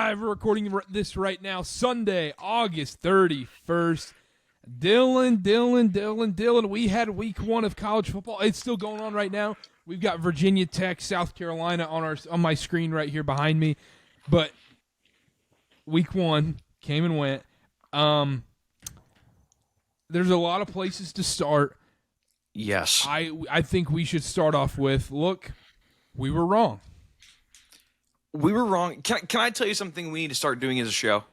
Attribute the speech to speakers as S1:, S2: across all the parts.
S1: live. We're recording this right now, Sunday, August 31st. Dylan. We had week 1 of college football. It's still going on right now. We've got Virginia Tech, South Carolina on my screen right here behind me. But week 1 came and went. There's a lot of places to start.
S2: Yes.
S1: I think we should start off with, look, we were wrong.
S2: We were wrong. Can I tell you something we need to start doing as a show?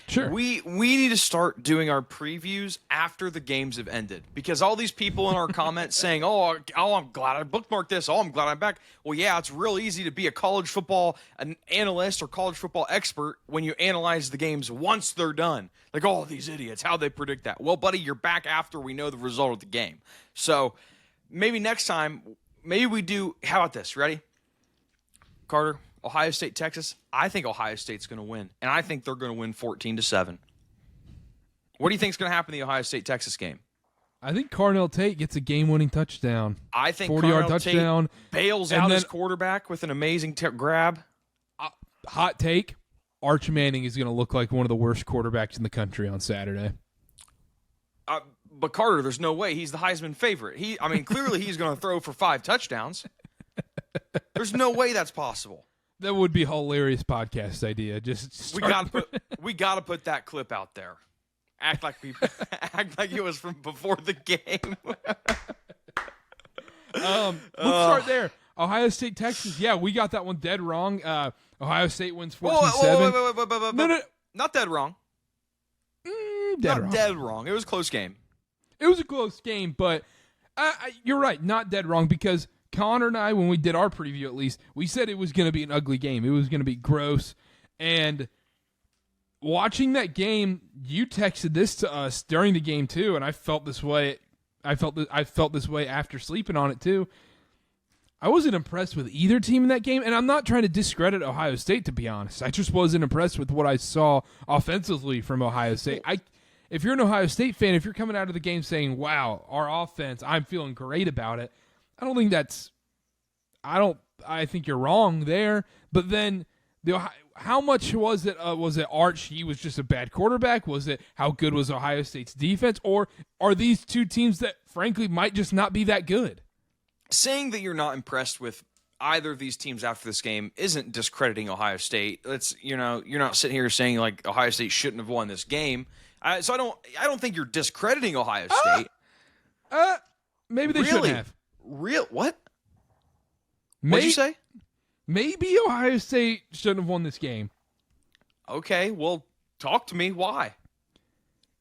S1: Sure.
S2: We need to start doing our previews after the games have ended, because all these people in our comments saying, oh, I'm glad I bookmarked this. Oh, I'm glad I'm back. Well, yeah, it's real easy to be a college football analyst or college football expert when you analyze the games once they're done. Like, oh, these idiots, how'd they predict that? Well, buddy, you're back after we know the result of the game. So maybe next time, maybe we do, how about this? Ready? Karter, Ohio State, Texas. I think Ohio State's going to win, and I think they're going to win 14-7. What do you think is going to happen in the Ohio State-Texas game?
S1: I think Carnell Tate gets a game-winning touchdown.
S2: I think
S1: 40-yard
S2: touchdown Tate bails out his quarterback with an amazing grab.
S1: Hot take, Arch Manning is going to look like one of the worst quarterbacks in the country on Saturday.
S2: But Karter, there's no way. He's the Heisman favorite. Clearly he's going to throw for 5 touchdowns. There's no way that's possible.
S1: That would be a hilarious podcast idea.
S2: We got to put that clip out there. Act like it was from before the game.
S1: Let's start there. Ohio State, Texas. Yeah, we got that one dead wrong. Ohio State wins 14-7.
S2: No, not dead wrong.
S1: Dead
S2: wrong. It was a close game.
S1: It was a close game, but you're right, not dead wrong, because Connor and I, when we did our preview at least, we said it was going to be an ugly game. It was going to be gross. And watching that game, you texted this to us during the game too, and I felt this way. I felt this way after sleeping on it too. I wasn't impressed with either team in that game, and I'm not trying to discredit Ohio State, to be honest. I just wasn't impressed with what I saw offensively from Ohio State. If you're an Ohio State fan, if you're coming out of the game saying, wow, our offense, I'm feeling great about it, I think you're wrong there. But then how much was it Arch, he was just a bad quarterback? Was it how good was Ohio State's defense? Or are these two teams that frankly might just not be that good?
S2: Saying that you're not impressed with either of these teams after this game isn't discrediting Ohio State. You're not sitting here saying like Ohio State shouldn't have won this game. So I don't think you're discrediting Ohio State.
S1: Maybe they shouldn't have.
S2: What? What'd you say?
S1: Maybe Ohio State shouldn't have won this game.
S2: Okay, well, talk to me. Why?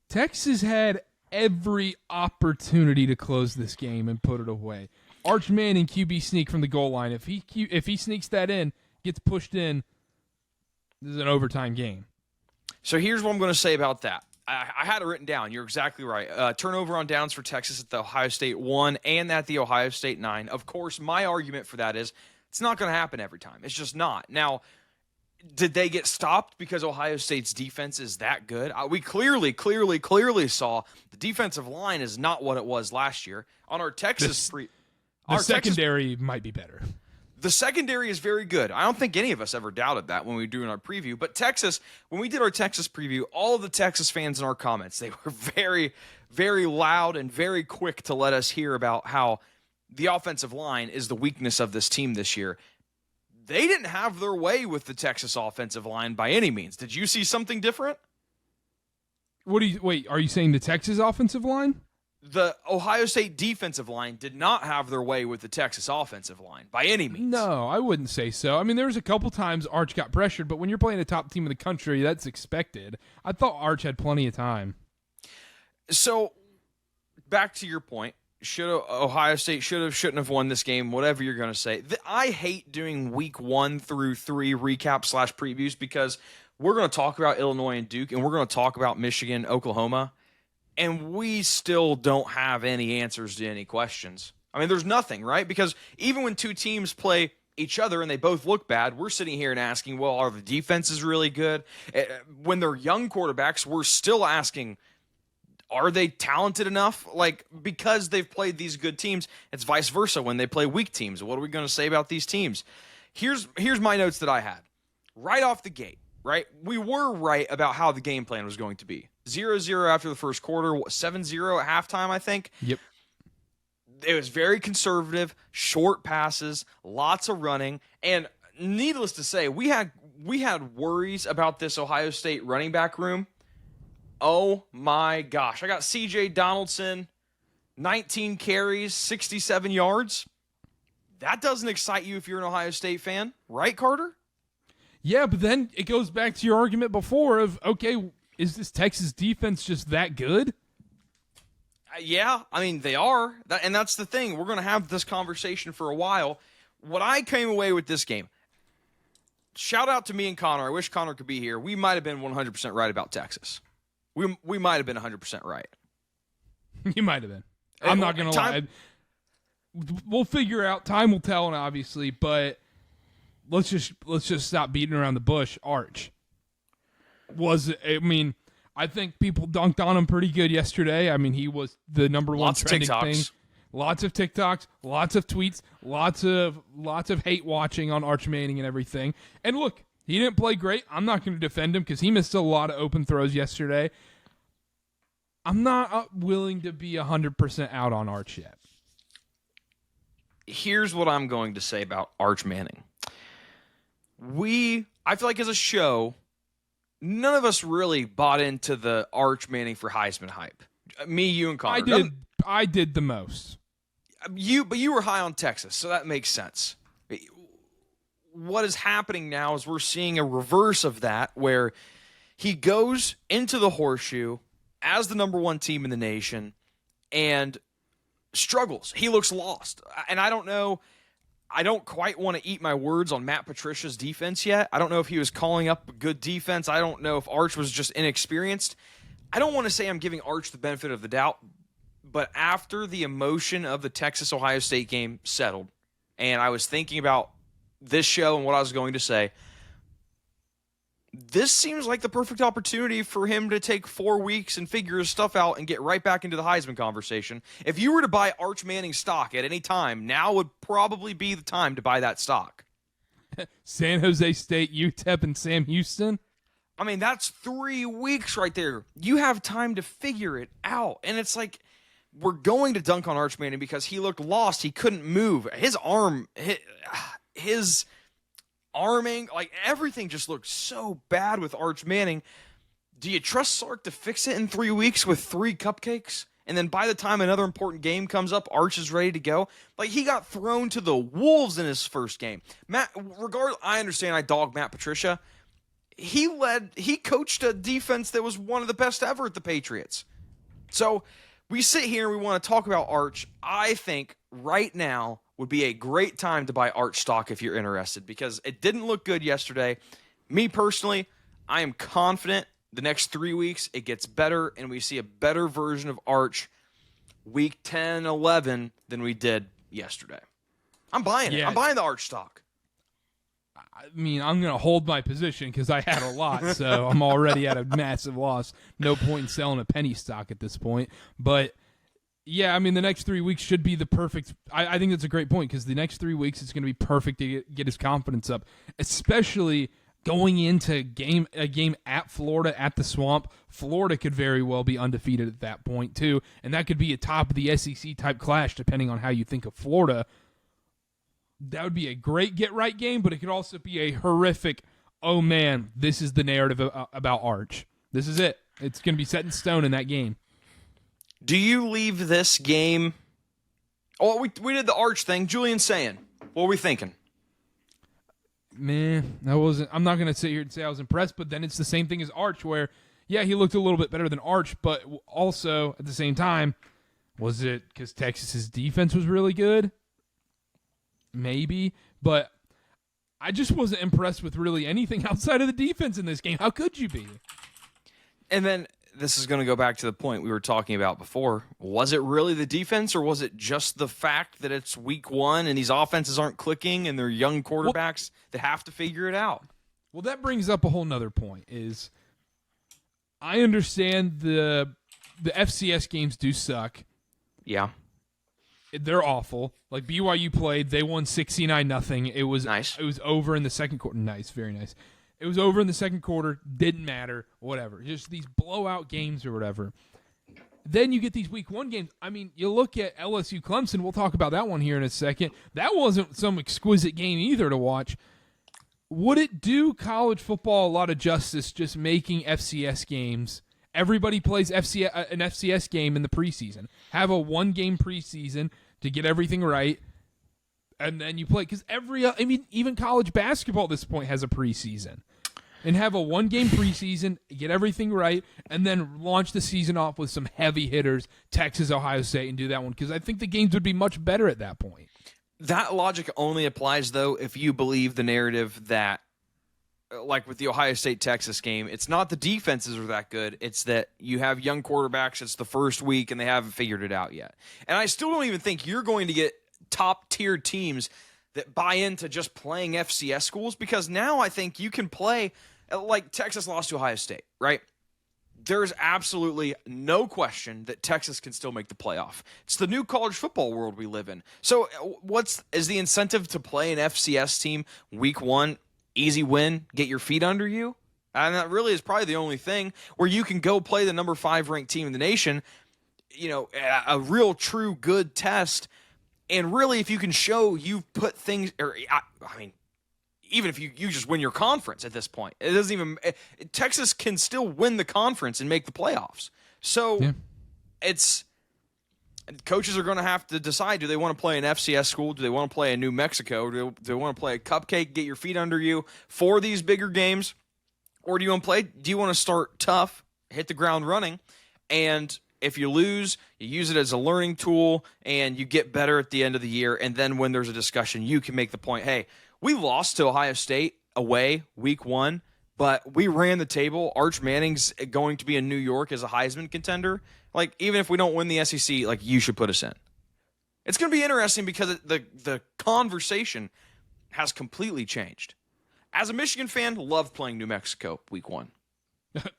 S1: Texas had every opportunity to close this game and put it away. Arch Manning QB sneak from the goal line. If he sneaks that in, gets pushed in, this is an overtime game.
S2: So here's what I'm going to say about that. I had it written down. You're exactly right. Turnover on downs for Texas at the Ohio State 1 and at the Ohio State 9. Of course, my argument for that is it's not going to happen every time. It's just not. Now, did they get stopped because Ohio State's defense is that good? We clearly saw the defensive line is not what it was last year. On our Texas
S1: the secondary might be better.
S2: The secondary is very good. I don't think any of us ever doubted that when we were doing our preview. But Texas, when we did our Texas preview, all of the Texas fans in our comments, they were very, very loud and very quick to let us hear about how the offensive line is the weakness of this team this year. They didn't have their way with the Texas offensive line by any means. Did you see something different?
S1: Are you saying the Texas offensive line?
S2: The Ohio State defensive line did not have their way with the Texas offensive line by any means.
S1: No, I wouldn't say so. I mean, there was a couple times Arch got pressured, but when you're playing a top team in the country, that's expected. I thought Arch had plenty of time.
S2: So, back to your point, Ohio State shouldn't have won this game, whatever you're going to say. I hate doing week 1 through 3 recap/previews because we're going to talk about Illinois and Duke, and we're going to talk about Michigan, Oklahoma, and we still don't have any answers to any questions. I mean, there's nothing, right? Because even when two teams play each other and they both look bad, we're sitting here and asking, well, are the defenses really good? When they're young quarterbacks, we're still asking, are they talented enough? Like, because they've played these good teams, it's vice versa when they play weak teams. What are we going to say about these teams? Here's my notes that I had. Right off the gate, right? We were right about how the game plan was going to be. 0-0 after the first quarter, 7-0 at halftime, I think.
S1: Yep.
S2: It was very conservative, short passes, lots of running, and needless to say, we had worries about this Ohio State running back room. Oh my gosh. I got CJ Donaldson, 19 carries, 67 yards. That doesn't excite you if you're an Ohio State fan, right, Karter?
S1: Yeah, but then it goes back to your argument before of, okay, is this Texas defense just that good?
S2: Yeah, I mean, they are. And that's the thing. We're going to have this conversation for a while. What I came away with this game, shout out to me and Connor. I wish Connor could be here. We might have been 100% right about Texas. We might have been 100% right.
S1: You might have been. I'm not going to lie. We'll figure out. Time will tell, and obviously, but let's just stop beating around the bush. Arch I think people dunked on him pretty good yesterday. I mean, he was the number one trending thing. Lots of TikToks, lots of tweets, lots of hate watching on Arch Manning and everything. And look, he didn't play great. I'm not going to defend him because he missed a lot of open throws yesterday. I'm not willing to be 100% out on Arch yet.
S2: Here's what I'm going to say about Arch Manning. I feel like as a show, none of us really bought into the Arch Manning for Heisman hype. Me, you, and Connor.
S1: I did the most.
S2: But you were high on Texas, so that makes sense. What is happening now is we're seeing a reverse of that, where he goes into the horseshoe as the number one team in the nation and struggles. He looks lost. And I don't know. I don't quite want to eat my words on Matt Patricia's defense yet. I don't know if he was calling up a good defense. I don't know if Arch was just inexperienced. I don't want to say I'm giving Arch the benefit of the doubt, but after the emotion of the Texas-Ohio State game settled, and I was thinking about this show and what I was going to say, this seems like the perfect opportunity for him to take 4 weeks and figure his stuff out and get right back into the Heisman conversation. If you were to buy Arch Manning stock at any time, now would probably be the time to buy that stock.
S1: San Jose State, UTEP, and Sam Houston?
S2: I mean, that's 3 weeks right there. You have time to figure it out. And it's like, we're going to dunk on Arch Manning because he looked lost. He couldn't move. His arm, his arming, like everything just looked so bad with Arch Manning. Do you trust Sark to fix it in 3 weeks with 3 cupcakes? And then by the time another important game comes up, Arch is ready to go. Like, he got thrown to the wolves in his first game. I understand I dog Matt Patricia. He coached a defense that was one of the best ever at the Patriots. So we sit here and we want to talk about Arch. I think right now would be a great time to buy Arch stock if you're interested, because it didn't look good yesterday. Me personally, I am confident the next 3 weeks it gets better and we see a better version of Arch week 10, 11 than we did yesterday. I'm buying it. I'm buying the Arch stock.
S1: I mean, I'm going to hold my position because I had a lot, so I'm already at a massive loss. No point in selling a penny stock at this point. But yeah, I mean, the next 3 weeks should be the perfect. I think that's a great point, because the next 3 weeks it's going to be perfect to get his confidence up, especially going into a game at Florida at the Swamp. Florida could very well be undefeated at that point too, and that could be a top of the SEC type clash depending on how you think of Florida. That would be a great get-right game, but it could also be a horrific, oh man, this is the narrative about Arch. This is it. It's going to be set in stone in that game.
S2: Do you leave this game? Oh, we did the Arch thing. Julian saying, what were we thinking?
S1: Man, I'm not going to sit here and say I was impressed, but then it's the same thing as Arch, where, yeah, he looked a little bit better than Arch, but also, at the same time, was it because Texas's defense was really good? Maybe, but I just wasn't impressed with really anything outside of the defense in this game. How could you be? And
S2: then this is going to go back to the point we were talking about before. Was it really the defense, or was it just the fact that it's week 1 and these offenses aren't clicking and they're young quarterbacks that have to figure it out?
S1: Well, that brings up a whole nother point. Is I understand the FCS games do suck.
S2: Yeah.
S1: They're awful. Like BYU played, they won 69-0. It was
S2: nice.
S1: It was over in the second quarter. Nice, very nice. It was over in the second quarter. Didn't matter. Whatever. Just these blowout games or whatever. Then you get these week 1 games. I mean, you look at LSU Clemson. We'll talk about that one here in a second. That wasn't some exquisite game either to watch. Would it do college football a lot of justice just making FCS games? Everybody plays an FCS game in the preseason. Have a 1-game preseason to get everything right, and then you play. Because even college basketball at this point has a preseason. And have a 1-game preseason, get everything right, and then launch the season off with some heavy hitters, Texas, Ohio State, and do that one. Because I think the games would be much better at that point.
S2: That logic only applies, though, if you believe the narrative that, like with the Ohio State-Texas game, it's not the defenses are that good. It's that you have young quarterbacks. It's the first week, and they haven't figured it out yet. And I still don't even think you're going to get top-tier teams that buy into just playing FCS schools, because now I think you can play – like Texas lost to Ohio State, right? There's absolutely no question that Texas can still make the playoff. It's the new college football world we live in. So is the incentive to play an FCS team week 1, easy win, get your feet under you? And that really is probably the only thing where you can go play the number 5 ranked team in the nation, a real true good test. And really, if you can show you've put things, even if you just win your conference at this point, it doesn't even Texas can still win the conference and make the playoffs. So it's coaches are going to have to decide: do they want to play an FCS school? Do they want to play in New Mexico? Do they want to play a cupcake, get your feet under you for these bigger games, or do you want to play? Do you want to start tough, hit the ground running, and if you lose, you use it as a learning tool, and you get better at the end of the year. And then when there's a discussion, you can make the point: hey, we lost to Ohio State away week 1, but we ran the table. Arch Manning's going to be in New York as a Heisman contender. Like, even if we don't win the SEC, like, you should put us in. It's going to be interesting because the conversation has completely changed. As a Michigan fan, loved playing New Mexico week 1.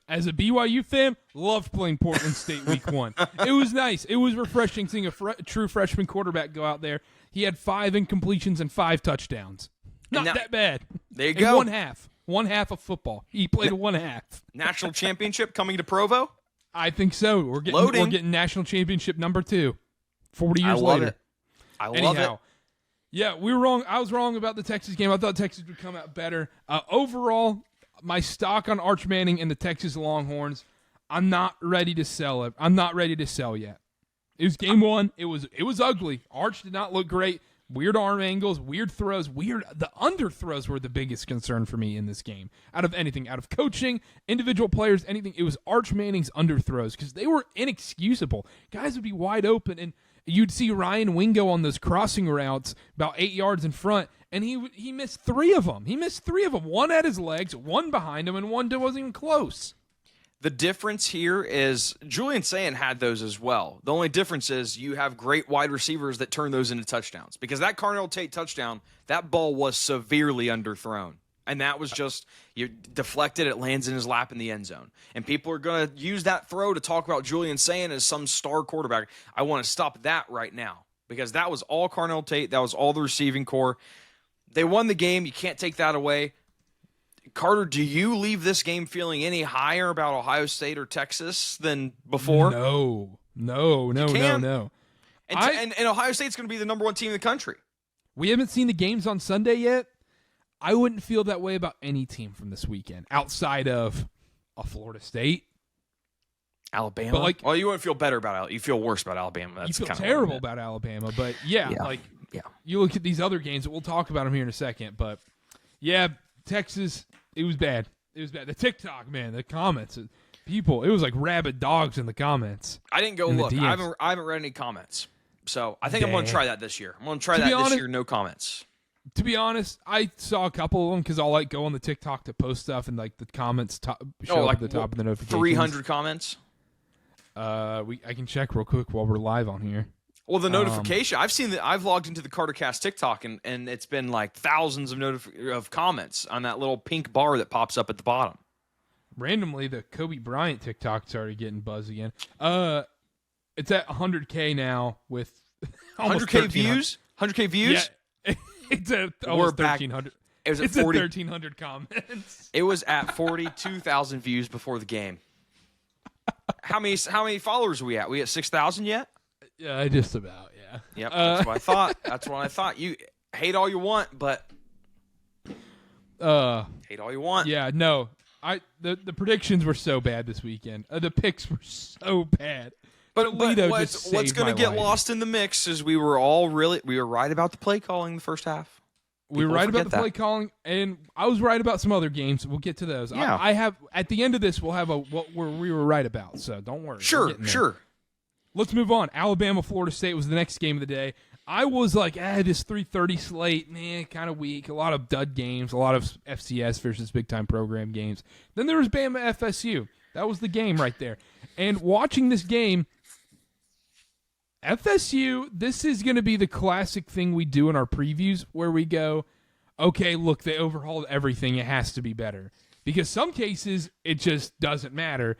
S1: As a BYU fan, loved playing Portland State week 1. It was nice. It was refreshing seeing a true freshman quarterback go out there. He had 5 incompletions and 5 touchdowns. Not that bad.
S2: There you go.
S1: One half of football. He played 1 half.
S2: National championship coming to Provo?
S1: I think so. We're getting national championship number 2. 40 years later.
S2: I love it.
S1: Yeah, we were wrong. I was wrong about the Texas game. I thought Texas would come out better. Overall, my stock on Arch Manning and the Texas Longhorns, I'm not ready to sell it. I'm not ready to sell yet. It was game 1. It was ugly. Arch did not look great. Weird arm angles, weird throws, the underthrows were the biggest concern for me in this game. Out of anything, out of coaching, individual players, anything, it was Arch Manning's underthrows because they were inexcusable. Guys would be wide open, and you'd see Ryan Wingo on those crossing routes about 8 yards in front, and he missed 3 of them. He missed 3 of them. 1 at his legs, 1 behind him, and 1 wasn't even close.
S2: The difference here is Julian Sayin had those as well. The only difference is you have great wide receivers that turn those into touchdowns. Because that Carnell Tate touchdown, that ball was severely underthrown. And that was just, you deflected, it lands in his lap in the end zone. And people are going to use that throw to talk about Julian Sayin as some star quarterback. I want to stop that right now. Because that was all Carnell Tate. That was all the receiving core. They won the game. You can't take that away. Karter, do you leave this game feeling any higher about Ohio State or Texas than before?
S1: No. And
S2: Ohio State's going to be the number 1 team in the country.
S1: We haven't seen the games on Sunday yet. I wouldn't feel that way about any team from this weekend outside of a Florida State.
S2: Alabama? But you wouldn't feel better about Alabama. You feel worse about Alabama. That's
S1: you feel terrible about Alabama. But, yeah. You look at these other games, we'll talk about them here in a second. But, yeah, Texas, it was bad. It was bad. The TikTok, man, the comments, people, it was like rabid dogs in the comments.
S2: I didn't go look. I haven't read any comments. So I think I'm going to try that this year. I'm going to try that this year, no comments.
S1: To be honest, I saw a couple of them because I'll go on the TikTok to post stuff and the comments show up at the top of the notifications.
S2: 300 comments?
S1: I can check real quick while we're live on here.
S2: Well, the notification, I've logged into the KarterKast TikTok, and it's been like thousands of comments on that little pink bar that pops up at the bottom.
S1: Randomly, the Kobe Bryant TikTok started getting buzz again. It's at 100K now with almost
S2: 100K views? 100K views?
S1: Yeah, it's at almost 1,300.
S2: It was at
S1: It's
S2: 40.
S1: at 1,300 comments.
S2: It was at 42,000 views before the game. How many followers are we at? We at 6,000 yet?
S1: Yeah, just about. Yeah.
S2: Yep. That's what I thought. That's what I thought. You hate all you want, but hate all you want.
S1: Yeah. No. The predictions were so bad this weekend. The picks were so bad.
S2: But what's going to get
S1: life.
S2: lost in the mix is we were right about the play calling in the first half.
S1: We were right about the play calling, and I was right about some other games. We'll get to those.
S2: Yeah.
S1: I have at the end of this, we'll have what we were right about. So don't worry.
S2: Sure.
S1: Let's move on. Alabama, Florida State was the next game of the day. I was like, this 3:30 slate, kind of weak. A lot of dud games, a lot of FCS versus big time program games. Then there was Bama FSU. That was the game right there. And watching this game, FSU, this is going to be the classic thing we do in our previews where we go, okay, look, they overhauled everything. It has to be better. Because some cases, it just doesn't matter.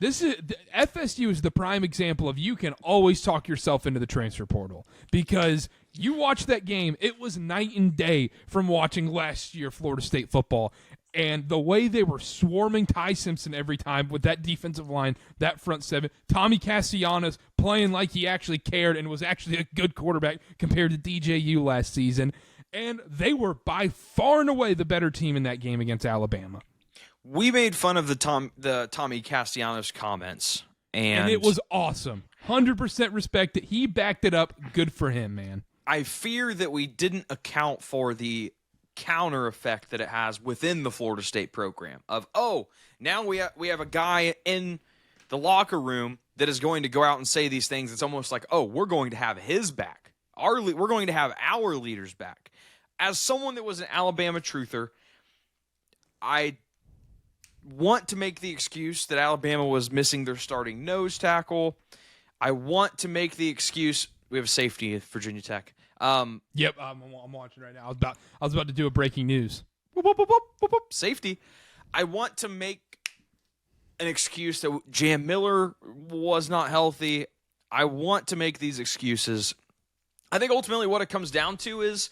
S1: FSU is the prime example of you can always talk yourself into the transfer portal. Because you watch that game, it was night and day from watching last year Florida State football. And the way they were swarming Ty Simpson every time with that defensive line, that front seven, Tommy Castellanos playing like he actually cared and was actually a good quarterback compared to DJU last season. And they were by far and away the better team in that game against Alabama.
S2: We made fun of the Tommy Castellanos comments. And
S1: it was awesome. 100% respect it. He backed it up. Good for him, man.
S2: I fear that we didn't account for the counter effect that it has within the Florida State program of, now we have a guy in the locker room that is going to go out and say these things. It's almost like, we're going to have his back. We're going to have our leaders back. As someone that was an Alabama truther, I want to make the excuse that Alabama was missing their starting nose tackle. I want to make the excuse we have safety at Virginia Tech.
S1: Yep, I'm watching right now. I was about to do a breaking news.
S2: Safety. I want to make an excuse that Jam Miller was not healthy. I want to make these excuses. I think ultimately what it comes down to is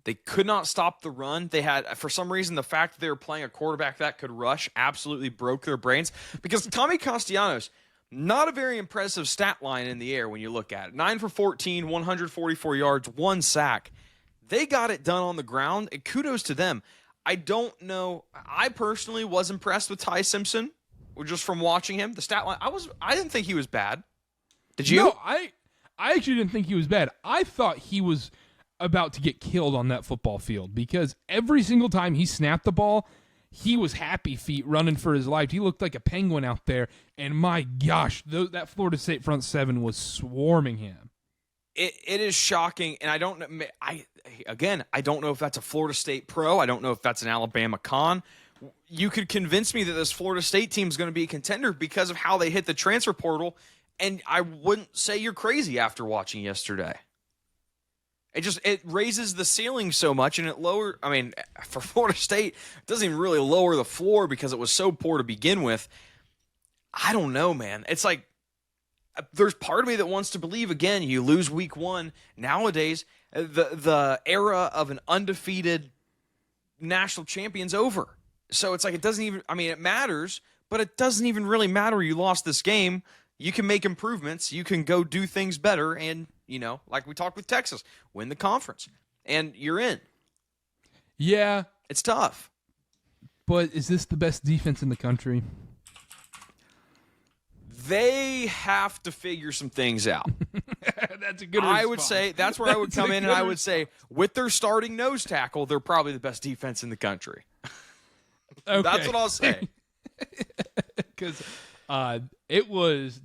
S2: they could not stop the run. They had, for some reason, the fact that they were playing a quarterback that could rush absolutely broke their brains. Because Tommy Castellanos, not a very impressive stat line in the air when you look at it. 9 for 14, 144 yards, 1 sack. They got it done on the ground, and kudos to them. I don't know. I personally was impressed with Ty Simpson, just from watching him. The stat line, I didn't think he was bad. Did you?
S1: No, I actually didn't think he was bad. I thought he was about to get killed on that football field because every single time he snapped the ball, he was happy feet running for his life. He looked like a penguin out there, and my gosh, that Florida State front seven was swarming him.
S2: It is shocking, and I don't know. I don't know if that's a Florida State pro. I don't know if that's an Alabama con. You could convince me that this Florida State team is going to be a contender because of how they hit the transfer portal, and I wouldn't say you're crazy after watching yesterday. It raises the ceiling so much, and for Florida State, it doesn't even really lower the floor because it was so poor to begin with. I don't know, man. It's like there's part of me that wants to believe, again, you lose week one. Nowadays, the era of an undefeated national champion's over. So it's like it doesn't even – it matters, but it doesn't even really matter you lost this game. You can make improvements. You can go do things better and – like we talked with Texas, win the conference, and you're in.
S1: Yeah.
S2: It's tough.
S1: But is this the best defense in the country?
S2: They have to figure some things out.
S1: That's a good response.
S2: I would say that's where I would come in, and I would say with their starting nose tackle, they're probably the best defense in the country.
S1: Okay.
S2: That's what I'll say.
S1: Because it was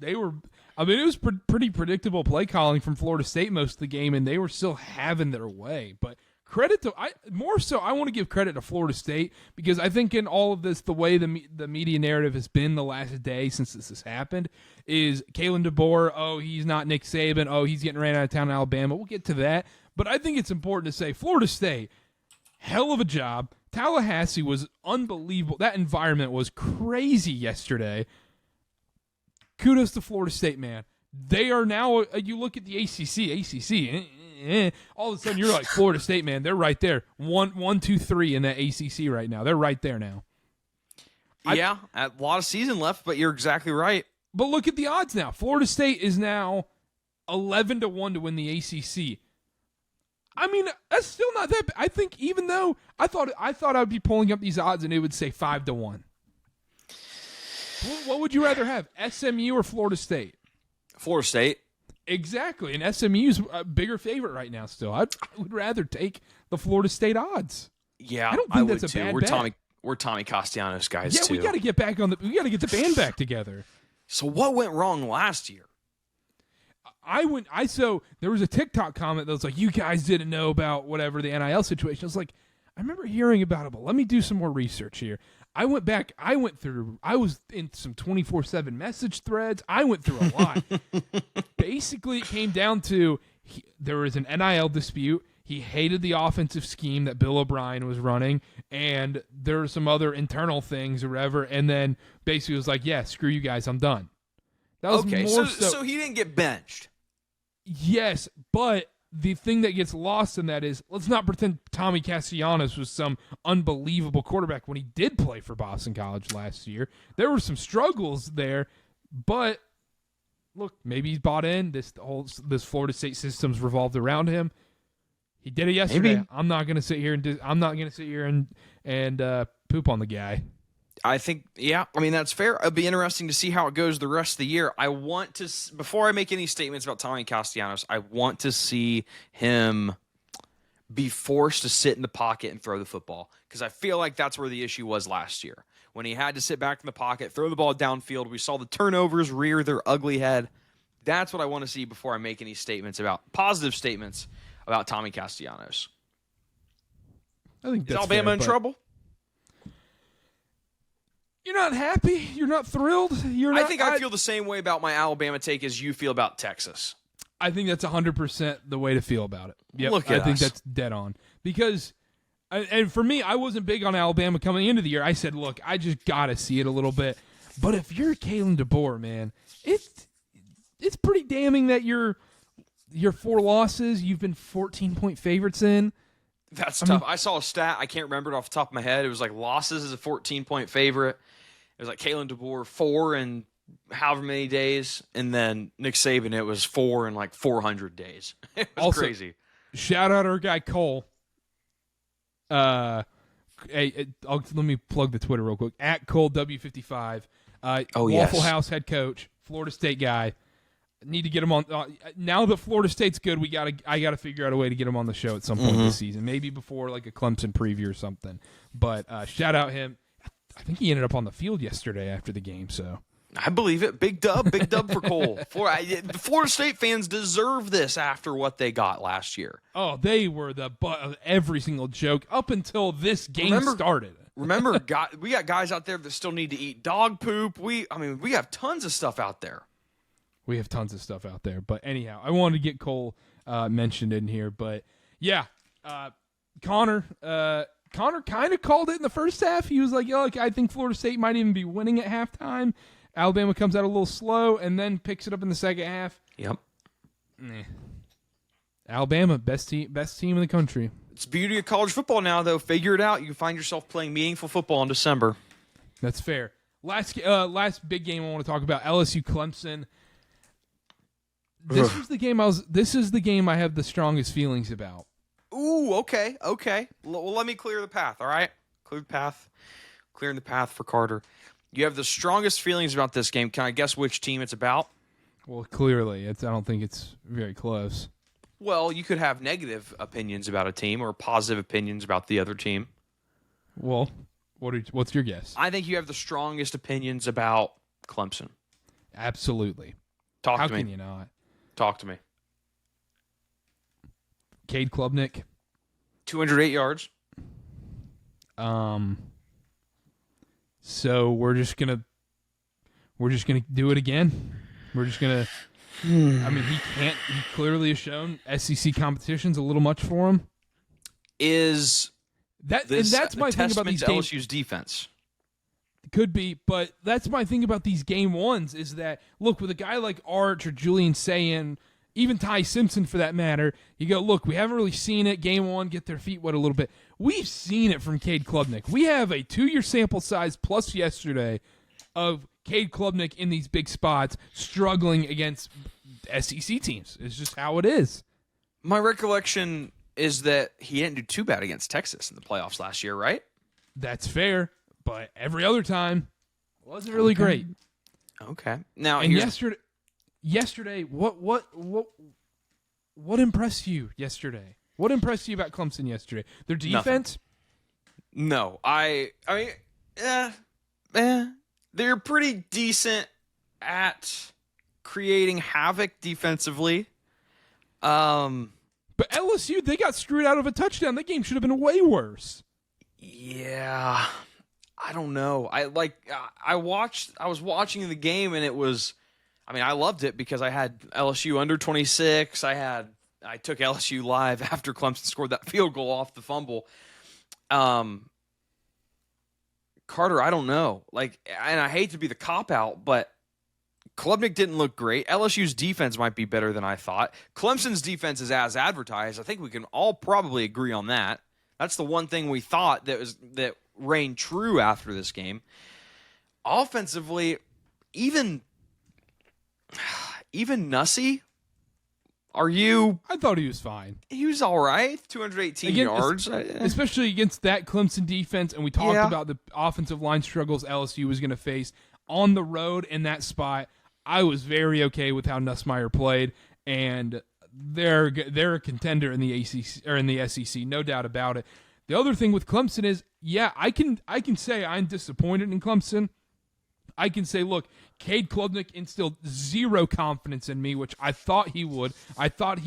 S1: pretty predictable play calling from Florida State most of the game, and they were still having their way. But I want to give credit to Florida State because I think in all of this, the way the media narrative has been the last day since this has happened is Kalen DeBoer, he's not Nick Saban, he's getting ran out of town in Alabama. We'll get to that. But I think it's important to say Florida State, hell of a job. Tallahassee was unbelievable. That environment was crazy yesterday. Kudos to Florida State, man. They are now, you look at the ACC, all of a sudden you're like Florida State, man. They're right there, 1, 2, 3 in the ACC right now. They're right there now.
S2: Yeah, a lot of season left, but you're exactly right.
S1: But look at the odds now. Florida State is now 11-1 to win the ACC. I mean, that's still not that bad. I think even though I thought I'd be pulling up these odds and it would say 5-1. What would you rather have, SMU or Florida State?
S2: Florida State.
S1: Exactly, and SMU's a bigger favorite right now still. I would rather take the Florida State odds.
S2: Yeah,
S1: I don't think that's a bad bet.
S2: We're Tommy Castellanos guys
S1: yeah,
S2: too.
S1: we got to get back we got to get the band back together.
S2: So what went wrong last year?
S1: So there was a TikTok comment that was like, you guys didn't know about whatever the NIL situation. I was like, I remember hearing about it, but let me do some more research here. I went back. I was in some 24/7 message threads. I went through a lot. Basically, it came down to there was an NIL dispute. He hated the offensive scheme that Bill O'Brien was running, and there were some other internal things or whatever. And then basically was like, yeah, screw you guys, I'm done. That was
S2: okay,
S1: more
S2: so he didn't get benched.
S1: Yes, but the thing that gets lost in that is, let's not pretend Tommy Castellanos was some unbelievable quarterback when he did play for Boston College last year. There were some struggles there, but look, maybe he's bought in. This Florida State system's revolved around him. He did it yesterday.
S2: Maybe.
S1: I'm not going to sit here and poop on the guy.
S2: I think, yeah, I mean, that's fair. It'll be interesting to see how it goes the rest of the year. I want to, before I make any statements about Tommy Castellanos, I want to see him be forced to sit in the pocket and throw the football, because I feel like that's where the issue was last year. When he had to sit back in the pocket, throw the ball downfield, we saw the turnovers rear their ugly head. That's what I want to see before I make any positive statements about Tommy Castellanos.
S1: I think that's
S2: Is Alabama in trouble?
S1: You're not happy? You're not thrilled?
S2: I think I feel the same way about my Alabama take as you feel about Texas.
S1: I think that's 100% the way to feel about it. Yep,
S2: I
S1: think that's dead on. Because, and for me, I wasn't big on Alabama coming into the year. I said, look, I just got to see it a little bit. But if you're Kalen DeBoer, man, it's pretty damning that your 4 losses, you've been 14-point favorites in.
S2: That's tough. I saw a stat. I can't remember it off the top of my head. It was like losses as a 14-point favorite. It was like Kalen DeBoer 4 in however many days, and then Nick Saban, it was 4 in like 400 days. It was
S1: also,
S2: crazy.
S1: Shout out our guy Cole. Let me plug the Twitter real quick. At Cole W55. Waffle House head coach, Florida State guy. Need to get him on. Now that Florida State's good, I gotta figure out a way to get him on the show at some point this season. Maybe before like a Clemson preview or something. But shout out him. I think he ended up on the field yesterday after the game. So
S2: I believe it. Big dub for Cole. The Florida State fans deserve this after what they got last year.
S1: Oh, they were the butt of every single joke up until this game started.
S2: Remember, we got guys out there that still need to eat dog poop. We have tons of stuff out there.
S1: We have tons of stuff out there. But anyhow, I wanted to get Cole mentioned in here. But yeah, Connor kind of called it in the first half. He was like, look, I think Florida State might even be winning at halftime. Alabama comes out a little slow and then picks it up in the second half.
S2: Yep.
S1: Alabama, best team in the country.
S2: It's the beauty of college football now, though. Figure it out. You find yourself playing meaningful football in December.
S1: That's fair. Last big game I want to talk about, LSU Clemson. This is the game I have the strongest feelings about.
S2: Ooh, okay. Well, let me clear the path, all right? Clearing the path for Karter. You have the strongest feelings about this game. Can I guess which team it's about?
S1: Well, clearly, I don't think it's very close.
S2: Well, you could have negative opinions about a team or positive opinions about the other team.
S1: Well, what's your guess?
S2: I think you have the strongest opinions about Clemson.
S1: Absolutely.
S2: How
S1: to me. How can you not?
S2: Talk to me.
S1: Cade Klubnik.
S2: 208 yards.
S1: So we're just gonna do it again. We're just gonna. I mean, he clearly has shown SEC competition's a little much for him.
S2: Is
S1: that and that's my thing about these games.
S2: LSU's defense
S1: could be, but that's my thing about these game ones is that look with a guy like Arch or Julian Sayin even Ty Simpson for that matter, you go, look, we haven't really seen it. Game 1, get their feet wet a little bit. We've seen it from Cade Klubnik. We have a 2-year sample size plus yesterday of Cade Klubnik in these big spots struggling against SEC teams. It's just how it is.
S2: My recollection is that he didn't do too bad against Texas in the playoffs last year, right?
S1: That's fair, but every other time wasn't really great.
S2: Okay. Now,
S1: and yesterday, what impressed you yesterday? What impressed you about Clemson yesterday? Their defense?
S2: Nothing. No, I mean, they're pretty decent at creating havoc defensively.
S1: But LSU, they got screwed out of a touchdown. That game should have been way worse.
S2: Yeah, I don't know. I was watching the game, and it was, I mean, I loved it because I had LSU under 26. I took LSU live after Clemson scored that field goal off the fumble. Karter, I don't know. And I hate to be the cop-out, but Klubnik didn't look great. LSU's defense might be better than I thought. Clemson's defense is as advertised. I think we can all probably agree on that. That's the one thing we thought that reigned true after this game. Offensively, even Nussey, I
S1: thought he was fine.
S2: He was all right. 218 yards.
S1: Especially against that Clemson defense, and we talked about the offensive line struggles LSU was going to face on the road in that spot. I was very okay with how Nussmeier played, and they're a contender in the ACC or in the SEC, no doubt about it. The other thing with Clemson is, I can say I'm disappointed in Clemson. I can say, look, Cade Klubnik instilled zero confidence in me, which I thought he would. I thought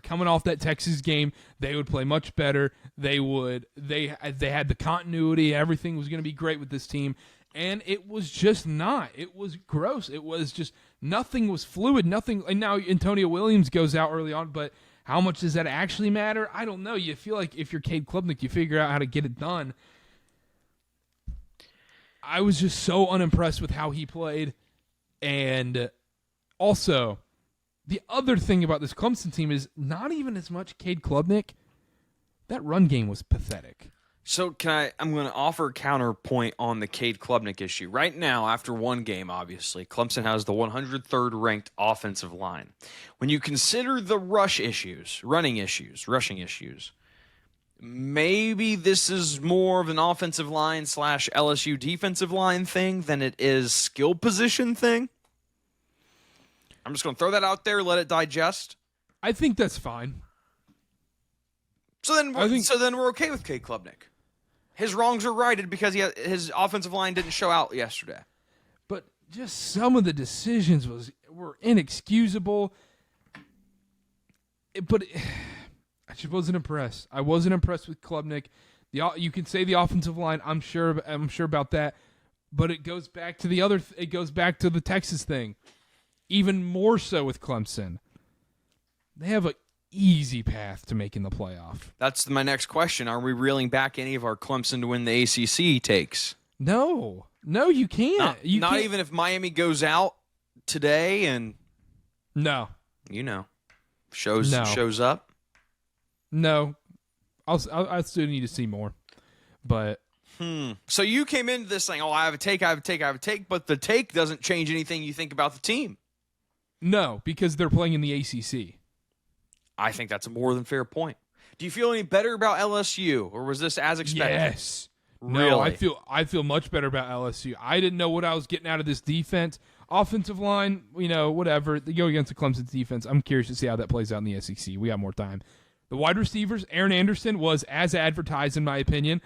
S1: coming off that Texas game, they would play much better. They had the continuity. Everything was going to be great with this team. And it was just not. It was gross. It was just nothing was fluid. Nothing. And now Antonio Williams goes out early on, but how much does that actually matter? I don't know. You feel like if you're Cade Klubnik, you figure out how to get it done. I was just so unimpressed with how he played. And also, the other thing about this Clemson team is not even as much Cade Klubnik. That run game was pathetic.
S2: So I'm going to offer a counterpoint on the Cade Klubnik issue. Right now, after one game, obviously, Clemson has the 103rd ranked offensive line. When you consider the rushing issues, maybe this is more of an offensive line / LSU defensive line thing than it is skill position thing. I'm just going to throw that out there, let it digest.
S1: I think that's fine.
S2: So then we're okay with Cade Klubnik. His wrongs are righted because his offensive line didn't show out yesterday.
S1: But just some of the decisions were inexcusable. But I just wasn't impressed. I wasn't impressed with Klubnik. You can say the offensive line. I'm sure about that. But it goes back to the Texas thing. Even more so with Clemson. They have an easy path to making the playoff.
S2: That's my next question. Are we reeling back any of our Clemson to win the ACC takes?
S1: No, you can't.
S2: Not even if Miami goes out today and shows up.
S1: No, I still need to see more. But
S2: so you came into this saying, I have a take, but the take doesn't change anything you think about the team.
S1: No, because they're playing in the ACC.
S2: I think that's a more than fair point. Do you feel any better about LSU, or was this as expected?
S1: Yes.
S2: Really?
S1: No, I feel much better about LSU. I didn't know what I was getting out of this defense. Offensive line, whatever. They go against the Clemson's defense. I'm curious to see how that plays out in the SEC. We got more time. The wide receivers, Aaron Anderson was as advertised, in my opinion.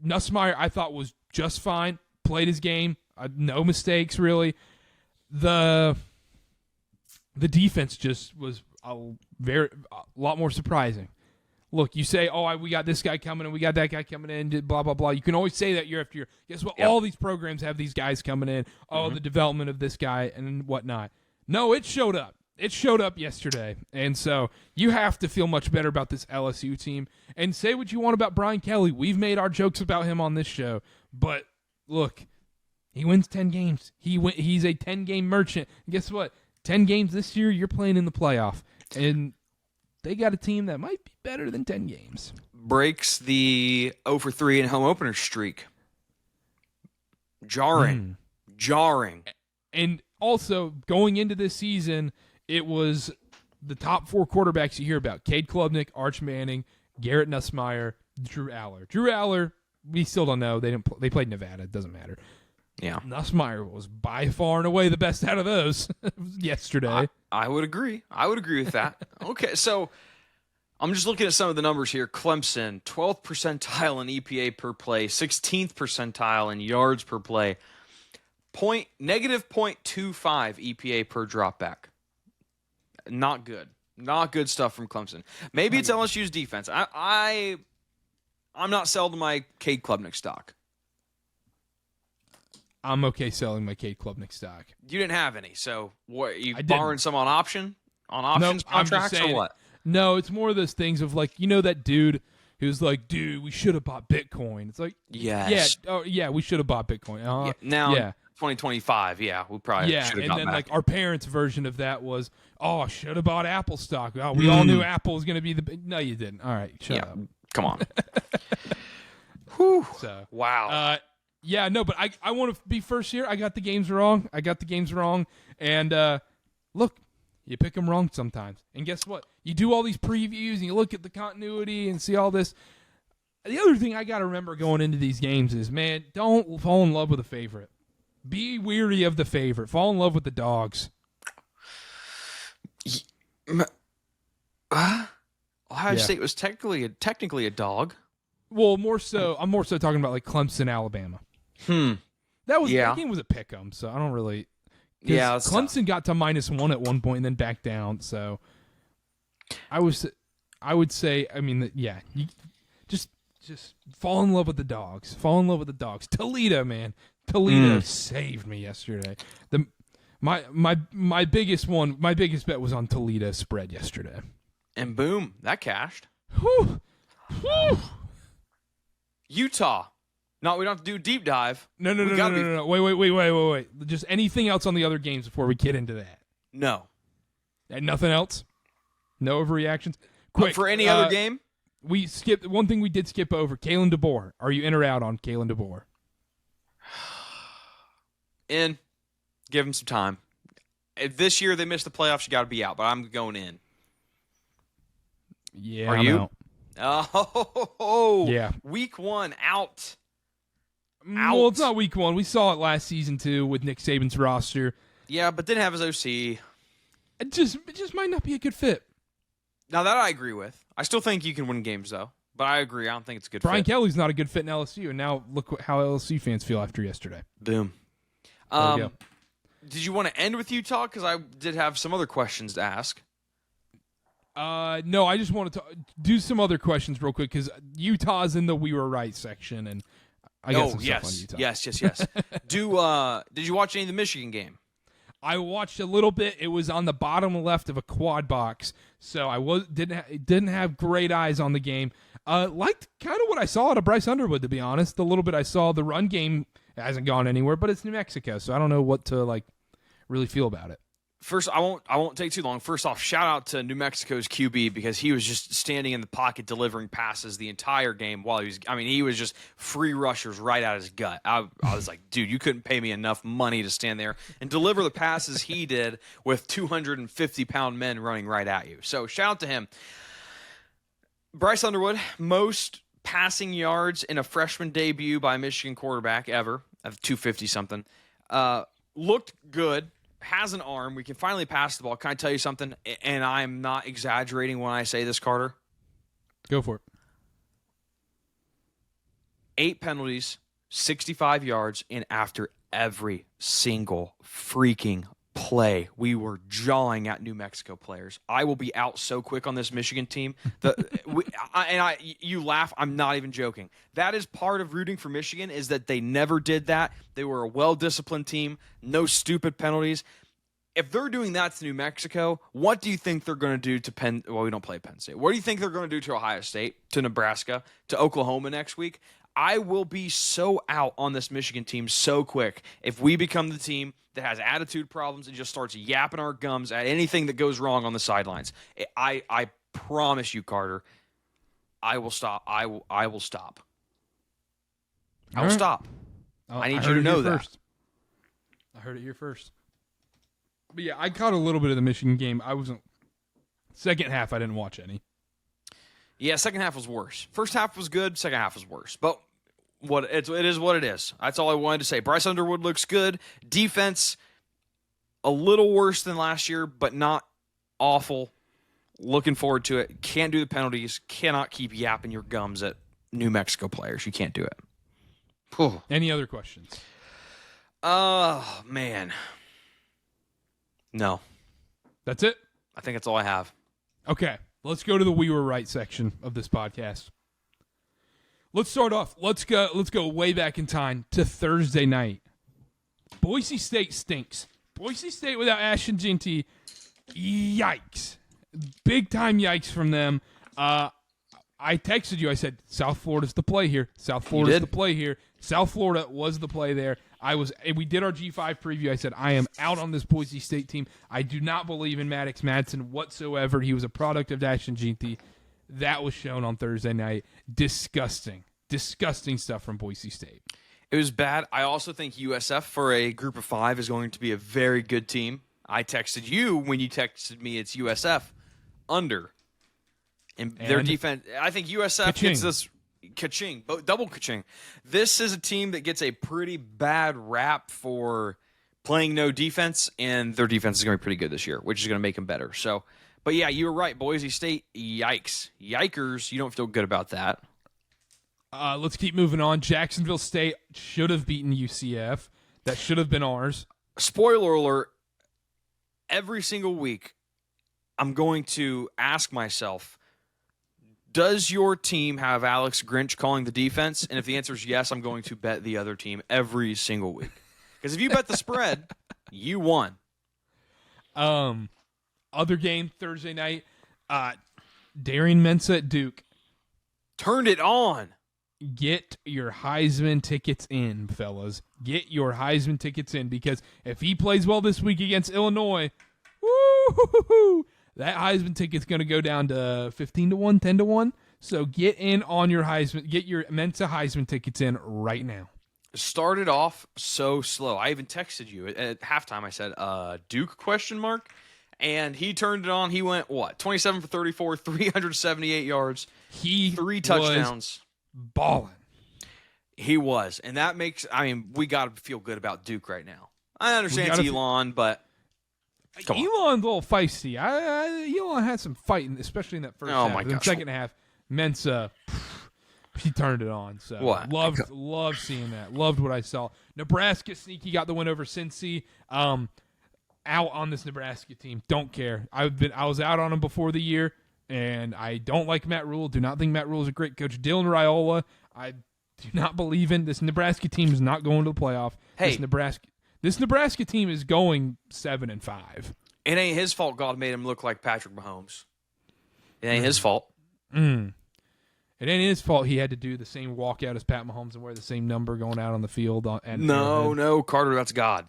S1: Nussmeier, I thought, was just fine. Played his game. No mistakes, really. The defense just was a lot more surprising. Look, you say, we got this guy coming and we got that guy coming in, blah, blah, blah. You can always say that year after year. Guess what? Yep. All these programs have these guys coming in. The development of this guy and whatnot. No, it showed up. It showed up yesterday. And so you have to feel much better about this LSU team. And say what you want about Brian Kelly. We've made our jokes about him on this show. But, look, he wins 10 games. He's a 10-game merchant. And guess what? 10 games this year, you're playing in the playoff. And they got a team that might be better than 10 games.
S2: Breaks the 0-3 in home opener streak. Jarring.
S1: And also, going into this season, it was the top 4 quarterbacks you hear about. Cade Klubnik, Arch Manning, Garrett Nussmeier, Drew Aller. Drew Aller, we still don't know. They played Nevada. It doesn't matter.
S2: Yeah.
S1: Nussmeier was by far and away the best out of those yesterday.
S2: I would agree. I would agree with that. Okay, so I'm just looking at some of the numbers here. Clemson, 12th percentile in EPA per play, 16th percentile in yards per play, negative 0.25 EPA per dropback. Not good. Not good stuff from Clemson. Maybe it's LSU's defense. I'm not selling my Cade Klubnik stock.
S1: I'm okay selling my Cade Klubnik stock.
S2: You didn't have any, so what? You borrowing some on options contracts or what?
S1: No, it's more of those things of like, that dude who's like, dude, we should have bought Bitcoin. It's like,
S2: yes.
S1: We should have bought Bitcoin.
S2: Now, 2025, we probably should have
S1: and
S2: got
S1: then
S2: back.
S1: like our parents' version of that was, should have bought Apple stock. Oh, we all knew Apple was going to be no, you didn't. All right, shut up.
S2: Come on. Whew.
S1: So,
S2: wow.
S1: But I want to be first here. I got the games wrong. And look, you pick them wrong sometimes. And guess what? You do all these previews and you look at the continuity and see all this. The other thing I got to remember going into these games is, man, don't fall in love with a favorite. Be weary of the favorite. Fall in love with the dogs.
S2: Ohio State was technically a dog.
S1: Well, more so. I'm more so talking about like Clemson, Alabama. That game was a pick 'em, so I don't really. Yeah, Clemson got to -1 at one point and then back down. So I would say, you just fall in love with the dogs. Fall in love with the dogs. Toledo, man. Toledo saved me yesterday. My biggest bet was on Toledo spread yesterday.
S2: And boom, that cashed.
S1: Whew.
S2: Utah. No, we don't have to do a deep dive.
S1: No. Wait. Just anything else on the other games before we get into that?
S2: No.
S1: And nothing else? No overreactions? Quick.
S2: For any other game?
S1: We skipped one thing we did skip over. Kalen DeBoer. Are you in or out on Kalen DeBoer?
S2: In. Give him some time. If this year they miss the playoffs, you got to be out, but I'm going in.
S1: Yeah,
S2: Are
S1: I'm
S2: you?
S1: out.
S2: Oh,
S1: yeah.
S2: Week 1 out.
S1: Well, it's not week 1. We saw it last season too with Nick Saban's roster.
S2: Yeah, but didn't have his OC.
S1: It just might not be a good fit.
S2: Now that I agree with. I still think you can win games though, but I agree. I don't think it's a good
S1: Brian
S2: fit.
S1: Kelly's not a good fit in LSU, and now look how LSU fans feel after yesterday.
S2: Boom.
S1: There we go.
S2: Did you want to end with Utah? Because I did have some other questions to ask.
S1: No, I just wanted to do some other questions real quick because Utah's in the "we were right" section, and I got some stuff on Utah.
S2: Yes. Did you watch any of the Michigan game?
S1: I watched a little bit. It was on the bottom left of a quad box, so I didn't have great eyes on the game. Liked kind of what I saw out of Bryce Underwood, to be honest. The little bit I saw, the run game hasn't gone anywhere, but it's New Mexico, so I don't know what to really feel about it.
S2: First, I won't take too long. First off, shout out to New Mexico's QB because he was just standing in the pocket delivering passes the entire game while he was just free rushers right out of his gut. I was like, dude, you couldn't pay me enough money to stand there and deliver the passes he did with 250-pound men running right at you. So shout out to him. Bryce Underwood, most passing yards in a freshman debut by a Michigan quarterback ever, of 250-something. Looked good. Has an arm. We can finally pass the ball. Can I tell you something? And I'm not exaggerating when I say this, Karter.
S1: Go for it.
S2: 8 penalties, 65 yards, and after every single freaking play, we were jawing at New Mexico players. I will be out so quick on this Michigan team. You laugh. I'm not even joking. That is part of rooting for Michigan is that they never did that. They were a well-disciplined team. No stupid penalties. If they're doing that to New Mexico, what do you think they're going to do to Penn? Well, we don't play Penn State. What do you think they're going to do to Ohio State, to Nebraska, to Oklahoma next week? I will be so out on this Michigan team so quick if we become the team that has attitude problems and just starts yapping our gums at anything that goes wrong on the sidelines. I promise you, Karter, I will stop. I will stop. I will stop. I need you to know that.
S1: I heard it here first. But yeah, I caught a little bit of the Michigan game. I wasn't. Second half, I didn't watch any.
S2: Yeah, second half was worse. First half was good. Second half was worse. But it is what it is. That's all I wanted to say. Bryce Underwood looks good. Defense, a little worse than last year, but not awful. Looking forward to it. Can't do the penalties. Cannot keep yapping your gums at New Mexico players. You can't do it. Whew.
S1: Any other questions?
S2: Oh, man. No.
S1: That's it?
S2: I think that's all I have.
S1: Okay. Let's go to the We Were Right section of this podcast. Let's start off. Let's go way back in time to Thursday night. Boise State stinks. Boise State without Ashton Jeanty. Yikes. Big time yikes from them. I texted you. I said, South Florida's the play here. South Florida's the play here. South Florida was the play there. We did our G5 preview. I said, I am out on this Boise State team. I do not believe in Maddox Madsen whatsoever. He was a product of Ashton Jeanty. That was shown on Thursday night. Disgusting. Disgusting stuff from Boise State.
S2: It was bad. I also think USF for a group of 5 is going to be a very good team. I texted you when you texted me it's USF under. And their defense, I think USF gets this ka-ching, double ka-ching. This is a team that gets a pretty bad rap for playing no defense, and their defense is going to be pretty good this year, which is going to make them better. So, but yeah, you were right. Boise State, yikes. Yikers, you don't feel good about that.
S1: Let's keep moving on. Jacksonville State should have beaten UCF. That should have been ours.
S2: Spoiler alert, every single week, I'm going to ask myself, does your team have Alex Grinch calling the defense? And if the answer is yes, I'm going to bet the other team every single week. Because if you bet the spread, you won.
S1: Other game Thursday night, Darian Mensah at Duke.
S2: Turned it on.
S1: Get your Heisman tickets in, fellas. Get your Heisman tickets in, because if he plays well this week against Illinois, woo-hoo-hoo-hoo, that Heisman ticket's going to go down to 15-1, 10-1. So get in on your Heisman. Get your Mensa Heisman tickets in right now.
S2: Started off so slow. I even texted you at halftime. I said, Duke, ? And he turned it on. He went, 27 for 34, 378 yards, 3 touchdowns.
S1: Balling.
S2: He was. And that makes, we got to feel good about Duke right now. I understand it's Elon, but
S1: Elon's a little feisty. Elon had some fighting, especially in that first half. In the second half, Mensa, he turned it on. So loved seeing that. Loved what I saw. Nebraska sneaky got the win over Cincy. Out on this Nebraska team. Don't care. I was out on him before the year, and I don't like Matt Rule. Do not think Matt Rule is a great coach. Dylan Raiola, I do not believe in. This Nebraska team is not going to the playoff.
S2: Hey.
S1: This Nebraska team is going 7-5.
S2: It ain't his fault God made him look like Patrick Mahomes. It ain't his fault.
S1: It ain't his fault he had to do the same walkout as Pat Mahomes and wear the same number going out on the field.
S2: No, Karter, that's God.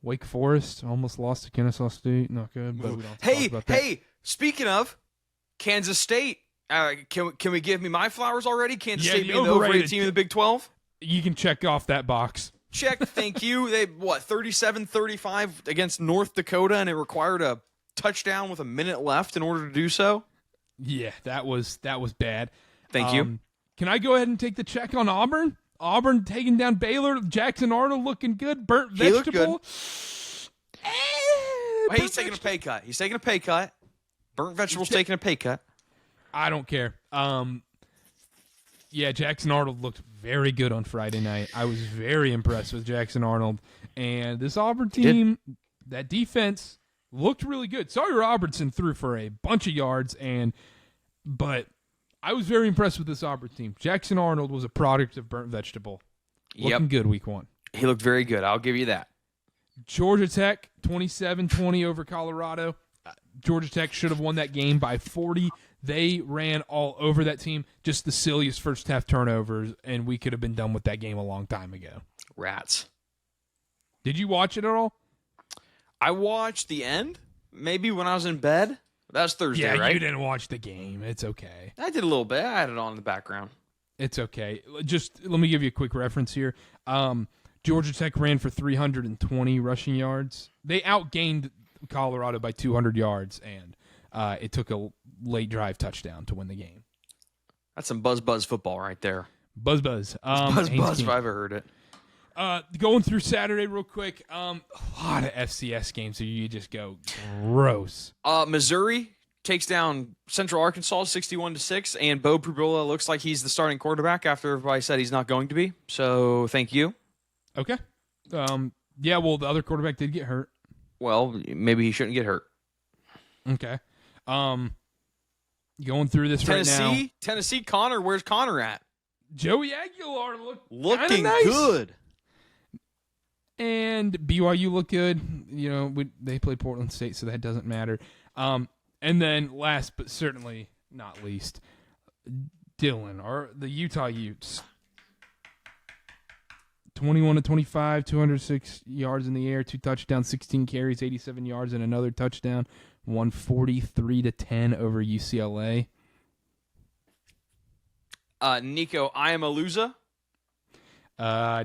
S1: Wake Forest almost lost to Kennesaw State. Not good, but we don't have to talk about that.
S2: Hey, speaking of Kansas State, can we give me my flowers already? Kansas State being the overrated team in the Big 12?
S1: You can check off that box.
S2: Check, thank you. They 37-35 against North Dakota, and it required a touchdown with a minute left in order to do so.
S1: Yeah, that was bad.
S2: Thank you.
S1: Can I go ahead and take the check on Auburn? Auburn taking down Baylor. Jackson Arnold looking good. Burnt vegetable.
S2: He's taking a pay cut. Burnt vegetable's taking a pay cut.
S1: I don't care. Yeah, Jackson Arnold looked very good on Friday night. I was very impressed with Jackson Arnold. And this Auburn team, that defense looked really good. Sawyer Robertson threw for a bunch of yards, but I was very impressed with this Auburn team. Jackson Arnold was a product of burnt vegetable. Looking good week 1.
S2: He looked very good. I'll give you that.
S1: Georgia Tech, 27-20 over Colorado. Georgia Tech should have won that game by 40. They ran all over that team, just the silliest first half turnovers, and we could have been done with that game a long time ago.
S2: Rats.
S1: Did you watch it at all?
S2: I watched the end, maybe when I was in bed. That's Thursday,
S1: Yeah,
S2: right?
S1: you didn't watch the game. It's okay.
S2: I did a little bit. I had it on in the background.
S1: It's okay. Just let me give you a quick reference here. Georgia Tech ran for 320 rushing yards. They outgained Colorado by 200 yards, and it took a late drive touchdown to win the game.
S2: That's some buzz football right there.
S1: Buzz.
S2: Buzz if I ever heard it.
S1: Going through Saturday real quick. A lot of FCS games, so you just go gross.
S2: Missouri takes down Central Arkansas 61-6, and Bo Pribula looks like he's the starting quarterback after everybody said he's not going to be. So thank you.
S1: Okay. Yeah, well, the other quarterback did get hurt.
S2: Well, maybe he shouldn't get hurt.
S1: Okay. Going through this right now.
S2: Tennessee, Connor, where's Connor at?
S1: Joey Aguilar
S2: looking
S1: nice.
S2: Good.
S1: And BYU looked good. You know, they played Portland State, so that doesn't matter. And then last but certainly not least, Dylan, or the Utah Utes. 21-25, 206 yards in the air, 2 touchdowns, 16 carries, 87 yards, and another touchdown. 143-10 over UCLA.
S2: Nico Iamaleava.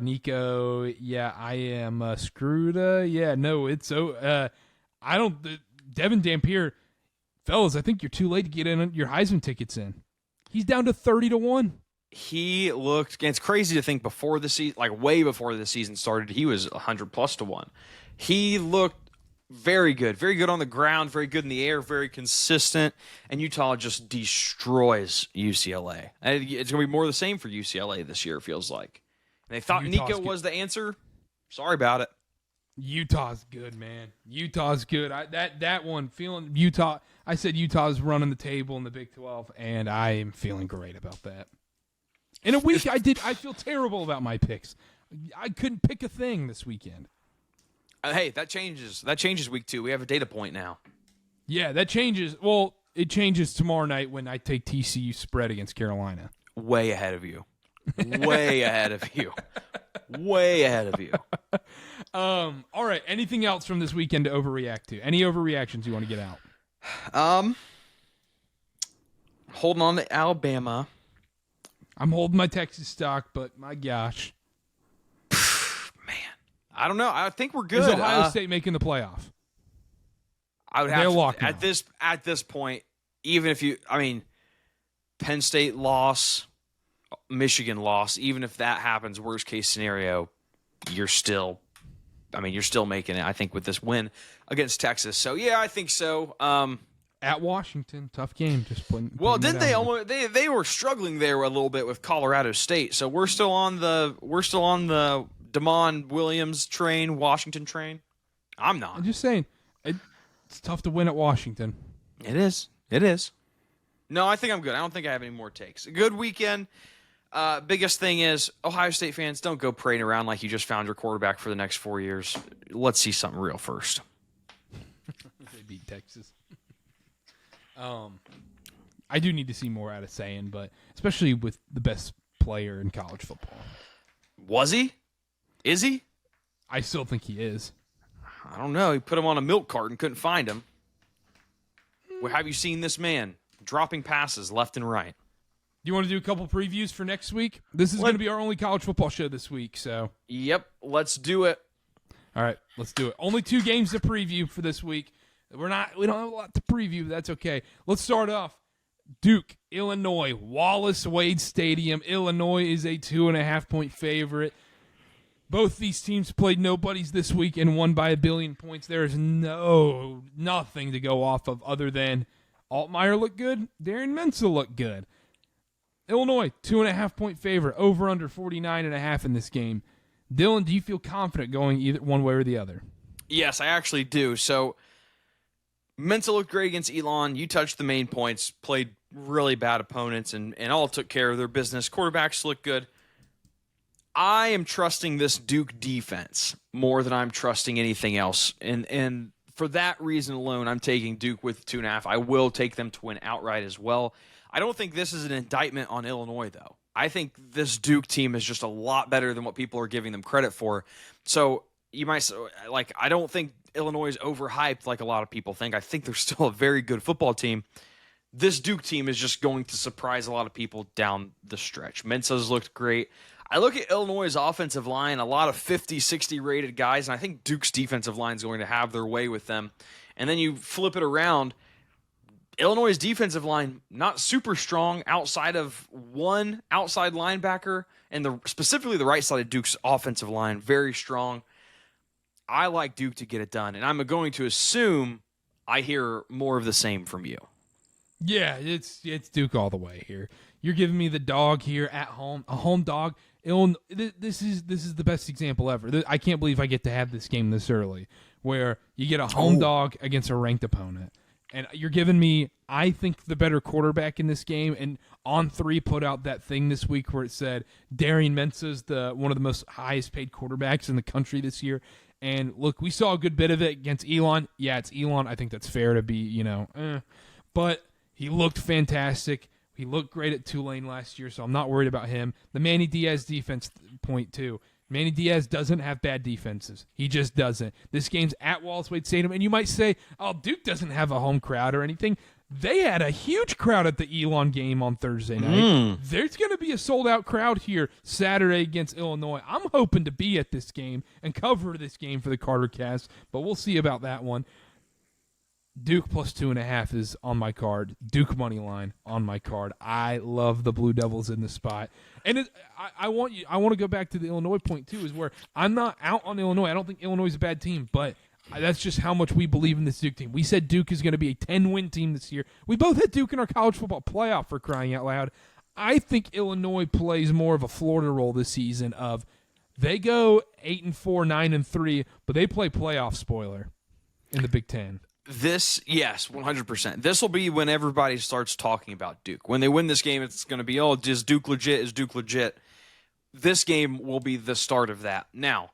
S1: Nico, yeah, I am screwed. Yeah, no, it's Devin Dampier, fellas, I think you're too late to get in your Heisman tickets in. He's down to 30-1.
S2: He looked, it's crazy to think before the season, like way before the season started, he was 100+1. He looked very good on the ground, very good in the air, very consistent, and Utah just destroys UCLA. And it's going to be more of the same for UCLA this year, it feels like. And they thought Nico was the answer. Sorry about it.
S1: Utah's good, man. Utah's good. That one, feeling Utah, I said Utah's running the table in the Big 12, and I am feeling great about that. In a week, I feel terrible about my picks. I couldn't pick a thing this weekend.
S2: Hey, that changes. That changes week 2. We have a data point now.
S1: Yeah, that changes. Well, it changes tomorrow night when I take TCU spread against Carolina.
S2: Way ahead of you. Way ahead of you. Way ahead of you.
S1: All right. Anything else from this weekend to overreact to? Any overreactions you want to get out?
S2: Holding on to Alabama.
S1: I'm holding my Texas stock, but my gosh.
S2: Man. I don't know. I think we're good.
S1: Is Ohio State making the playoff?
S2: I would have to, at this point, even if Penn State loss, Michigan loss, even if that happens, worst case scenario, you're still making it, I think, with this win against Texas. So yeah, I think so.
S1: At Washington, tough game.
S2: Didn't they almost they were struggling there a little bit with Colorado State. So we're still on the Damon Williams train, Washington train. I'm not.
S1: I'm just saying, it's tough to win at Washington.
S2: It is. No, I think I'm good. I don't think I have any more takes. A good weekend. Biggest thing is Ohio State fans, don't go parading around like you just found your quarterback for the next 4 years. Let's see something real first.
S1: They beat Texas. I do need to see more out of Sayin, but especially with the best player in college football.
S2: Was he? Is he?
S1: I still think he is.
S2: I don't know. He put him on a milk cart and couldn't find him. Well, have you seen this man dropping passes left and right?
S1: Do you want to do a couple previews for next week? This is going to be our only college football show this week, so.
S2: Yep, let's do it.
S1: All right, let's do it. Only 2 games to preview for this week. We don't have a lot to preview, but that's okay. Let's start off. Duke, Illinois, Wallace Wade Stadium. Illinois is a 2.5-point favorite. Both these teams played nobodies this week and won by 1 billion points. There is nothing to go off of other than Altmaier looked good, Darren Menzel looked good. Illinois, 2.5-point favorite, over under 49.5 in this game. Dylan, do you feel confident going either one way or the other?
S2: Yes, I actually do. So, Menzel looked great against Elon. You touched the main points, played really bad opponents, and all took care of their business. Quarterbacks look good. I am trusting this Duke defense more than I'm trusting anything else. And for that reason alone, I'm taking Duke with 2.5. I will take them to win outright as well. I don't think this is an indictment on Illinois, though. I think this Duke team is just a lot better than what people are giving them credit for. So you might say, like, I don't think Illinois is overhyped like a lot of people think. I think they're still a very good football team. This Duke team is just going to surprise a lot of people down the stretch. Mensah's looked great. I look at Illinois' offensive line, a lot of 50, 60 rated guys, and I think Duke's defensive line is going to have their way with them. And then you flip it around, Illinois' defensive line, not super strong outside of one outside linebacker, and specifically the right side of Duke's offensive line, very strong. I like Duke to get it done, and I'm going to assume I hear more of the same from you.
S1: Yeah, it's Duke all the way here. You're giving me the dog here at home, a home dog. This is the best example ever. I can't believe I get to have this game this early, where you get a home dog against a ranked opponent. And you're giving me, I think, the better quarterback in this game. And On3 put out that thing this week where it said Darian Mensah's one of the most highest paid quarterbacks in the country this year. And look, we saw a good bit of it against Elon. Yeah, it's Elon. I think that's fair to be, but he looked fantastic. He looked great at Tulane last year, so I'm not worried about him. The Manny Diaz defense point, too. Manny Diaz doesn't have bad defenses. He just doesn't. This game's at Wallace Wade Stadium, and you might say, oh, Duke doesn't have a home crowd or anything. They had a huge crowd at the Elon game on Thursday night. There's going to be a sold-out crowd here Saturday against Illinois. I'm hoping to be at this game and cover this game for the KarterKast, but we'll see about that one. Duke plus 2.5 is on my card. Duke money line on my card. I love the Blue Devils in the spot, and I want to go back to the Illinois point too, is where I'm not out on Illinois. I don't think Illinois is a bad team, but that's just how much we believe in this Duke team. We said Duke is going to be a 10-win team this year. We both had Duke in our college football playoff, for crying out loud. I think Illinois plays more of a Florida role this season. Of they go 8-4, 9-3, but they play playoff spoiler in the Big Ten.
S2: Yes, 100%. This will be when everybody starts talking about Duke. When they win this game, it's going to be, oh, is Duke legit? Is Duke legit? This game will be the start of that. Now,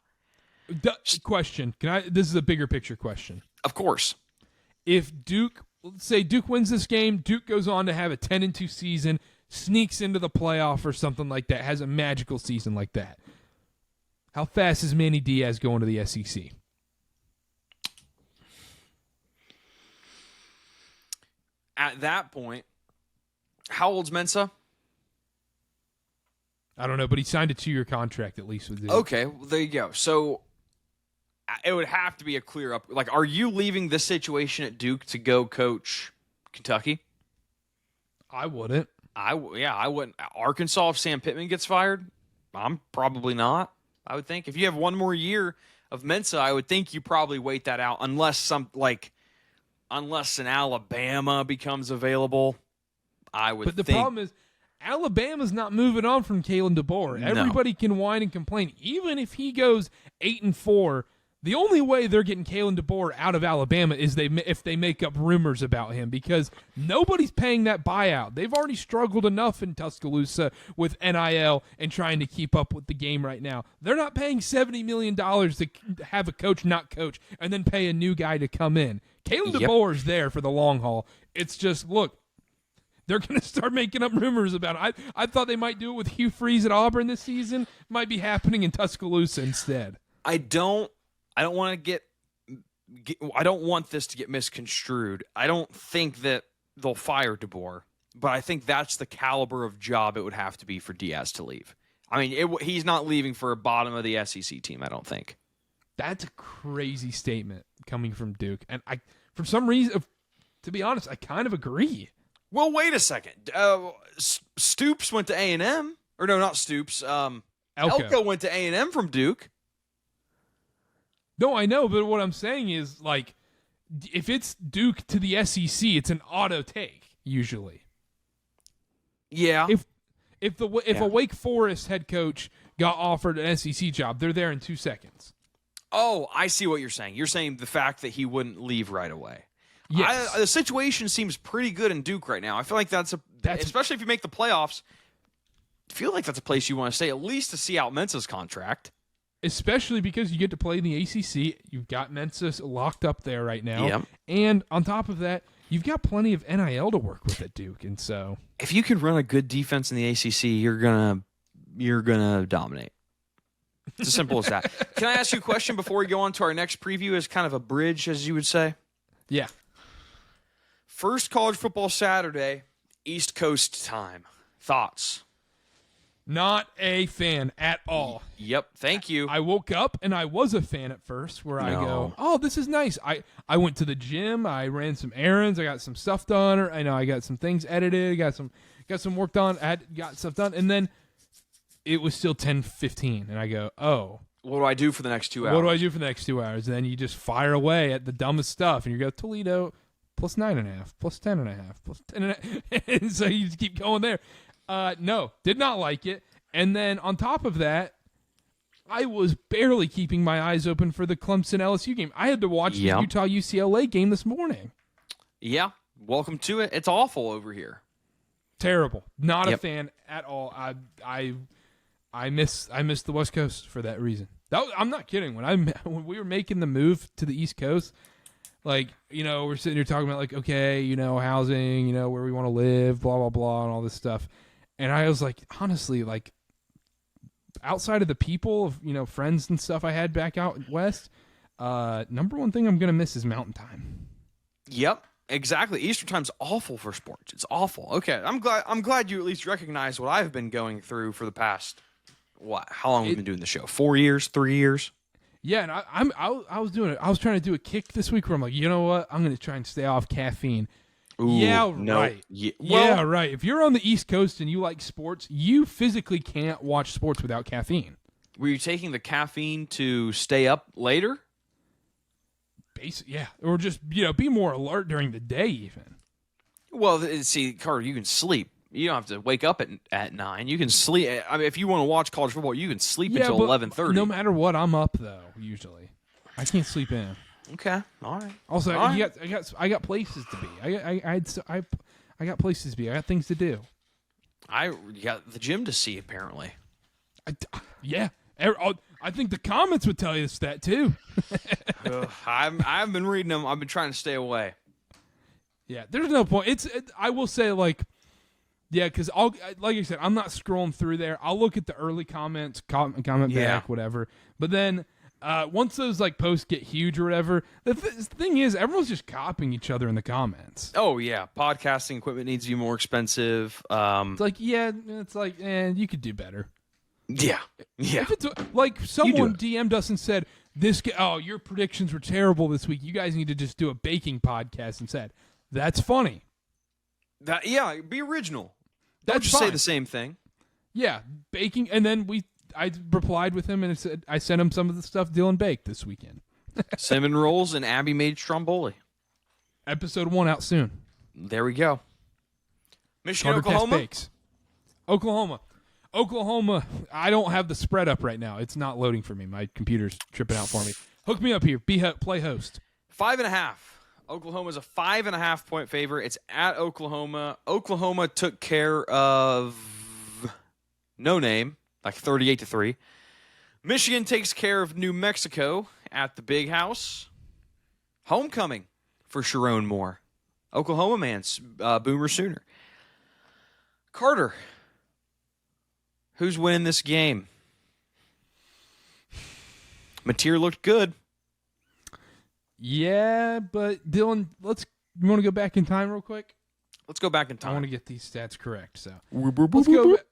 S1: question. This is a bigger picture question.
S2: Of course.
S1: If Duke, let's say Duke wins this game, Duke goes on to have a 10-2 season, sneaks into the playoff or something like that, has a magical season like that. How fast is Manny Diaz going to the SEC?
S2: At that point, how old's Mensah?
S1: I don't know, but he signed a 2-year contract at least with Duke.
S2: Okay, well, there you go. So it would have to be a clear up. Like, are you leaving this situation at Duke to go coach Kentucky?
S1: I wouldn't.
S2: I wouldn't. Arkansas, if Sam Pittman gets fired, I'm probably not. I would think if you have one more year of Mensah, I would think you probably wait that out unless an Alabama becomes available. I would think.
S1: But the problem is, Alabama's not moving on from Kalen DeBoer.
S2: No.
S1: Everybody can whine and complain. Even if he goes 8-4, the only way they're getting Kalen DeBoer out of Alabama is if they make up rumors about him, because nobody's paying that buyout. They've already struggled enough in Tuscaloosa with NIL and trying to keep up with the game right now. They're not paying $70 million to have a coach not coach and then pay a new guy to come in. Kalen DeBoer's there for the long haul. It's just, look, they're going to start making up rumors about it. I thought they might do it with Hugh Freeze at Auburn this season. Might be happening in Tuscaloosa instead.
S2: I don't want this to get misconstrued. I don't think that they'll fire DeBoer, but I think that's the caliber of job it would have to be for Diaz to leave. I mean, he's not leaving for a bottom of the SEC team, I don't think.
S1: That's a crazy statement coming from Duke. And for some reason, to be honest, I kind of agree.
S2: Well, wait a second. Stoops went to A&M. Or no, not Stoops. Elko went to A&M from Duke.
S1: No, I know, but what I'm saying is, like, if it's Duke to the SEC, it's an auto take, usually.
S2: Yeah.
S1: If a Wake Forest head coach got offered an SEC job, they're there in 2 seconds.
S2: Oh, I see what you're saying. You're saying the fact that he wouldn't leave right away.
S1: Yes.
S2: The situation seems pretty good in Duke right now. I feel like that's especially if you make the playoffs, I feel like that's a place you want to stay, at least to see out Mensah's contract.
S1: especially because you get to play in the ACC. You've got Mensa locked up there right now.
S2: Yep.
S1: And on top of that, you've got plenty of NIL to work with at Duke. And so
S2: if you can run a good defense in the ACC, you're gonna dominate. It's as simple as that. Can I ask you a question before we go on to our next preview as kind of a bridge, as you would say?
S1: yeah.
S2: First college football Saturday, East Coast time. Thoughts?
S1: Not a fan at all.
S2: Yep. Thank you.
S1: I woke up and I was a fan at first where I go, oh, this is nice. I went to the gym. I ran some errands. I got some stuff done. Or I got some things edited. Got some work done. Got stuff done. And then it was still 10:15. And I go, oh.
S2: What do I do for the next 2 hours?
S1: What do I do for the next 2 hours? And then you just fire away at the dumbest stuff. And you go, Toledo, plus 9.5, plus 10.5, plus 10.5. And so you just keep going there. No, did not like it. And then on top of that, I was barely keeping my eyes open for the Clemson LSU game. I had to watch the Utah UCLA game this morning.
S2: Yeah, welcome to it. It's awful over here.
S1: Terrible. Not a fan at all. I miss the West Coast for that reason. I'm not kidding. When we were making the move to the East Coast, like, we're sitting here talking about like, okay, housing, where we want to live, blah blah blah, and all this stuff. And I was like, honestly, like, outside of the people of, friends and stuff I had back out west, number one thing I'm going to miss is mountain time.
S2: Yep, exactly. Eastern time's awful for sports. It's awful. Okay, I'm glad you at least recognize what I've been going through for the past, how long have we been doing the show? 4 years, 3 years?
S1: Yeah, and I was doing it. I was trying to do a kick this week where I'm like, you know what? I'm going to try and stay off caffeine.
S2: Ooh,
S1: yeah,
S2: no.
S1: right.
S2: Yeah,
S1: right. If you're on the East Coast and you like sports, you physically can't watch sports without caffeine.
S2: Were you taking the caffeine to stay up later?
S1: Yeah. Or just, be more alert during the day even.
S2: Well, see, Carter, you can sleep. You don't have to wake up at 9. You can sleep. I mean, if you want to watch college football, you can sleep until 11:30.
S1: No matter what, I'm up though. Usually, I can't sleep in.
S2: Okay, all right.
S1: Also,
S2: all right.
S1: I got places to be. I got places to be. I got things to do.
S2: You got the gym to see apparently.
S1: Yeah. I think the comments would tell you that too.
S2: I've been reading them. I've been trying to stay away.
S1: Yeah, there's no point. I will say yeah, because like I said, I'm not scrolling through there. I'll look at the early comments, comment back, whatever. But then once those posts get huge or whatever, the thing is, everyone's just copying each other in the comments.
S2: Oh yeah, podcasting equipment needs to be more expensive.
S1: It's like you could do better.
S2: Yeah.
S1: If it's someone DM'd us and said your predictions were terrible this week. You guys need to just do a baking podcast instead. That's funny.
S2: Be original.
S1: That's
S2: Don't just say the same thing.
S1: Yeah, baking, and then I replied with him and said I sent him some of the stuff Dylan baked this weekend.
S2: Cinnamon rolls and Abby made stromboli.
S1: Episode 1 out soon.
S2: There we go. Michigan,
S1: KarterKast
S2: Oklahoma.
S1: Bakes. Oklahoma. I don't have the spread up right now. It's not loading for me. My computer's tripping out for me. Hook me up here. Play host.
S2: 5.5. Oklahoma's a 5.5 point favorite. It's at Oklahoma. Oklahoma took care of no name, like 38-3. Michigan takes care of New Mexico at the Big House. Homecoming for Sharon Moore. Oklahoma man's Boomer Sooner. Carter, who's winning this game? Mateer looked good.
S1: Yeah, but Dylan, you want to go back in time real quick?
S2: Let's go back in time.
S1: I want to get these stats correct. So
S2: Let's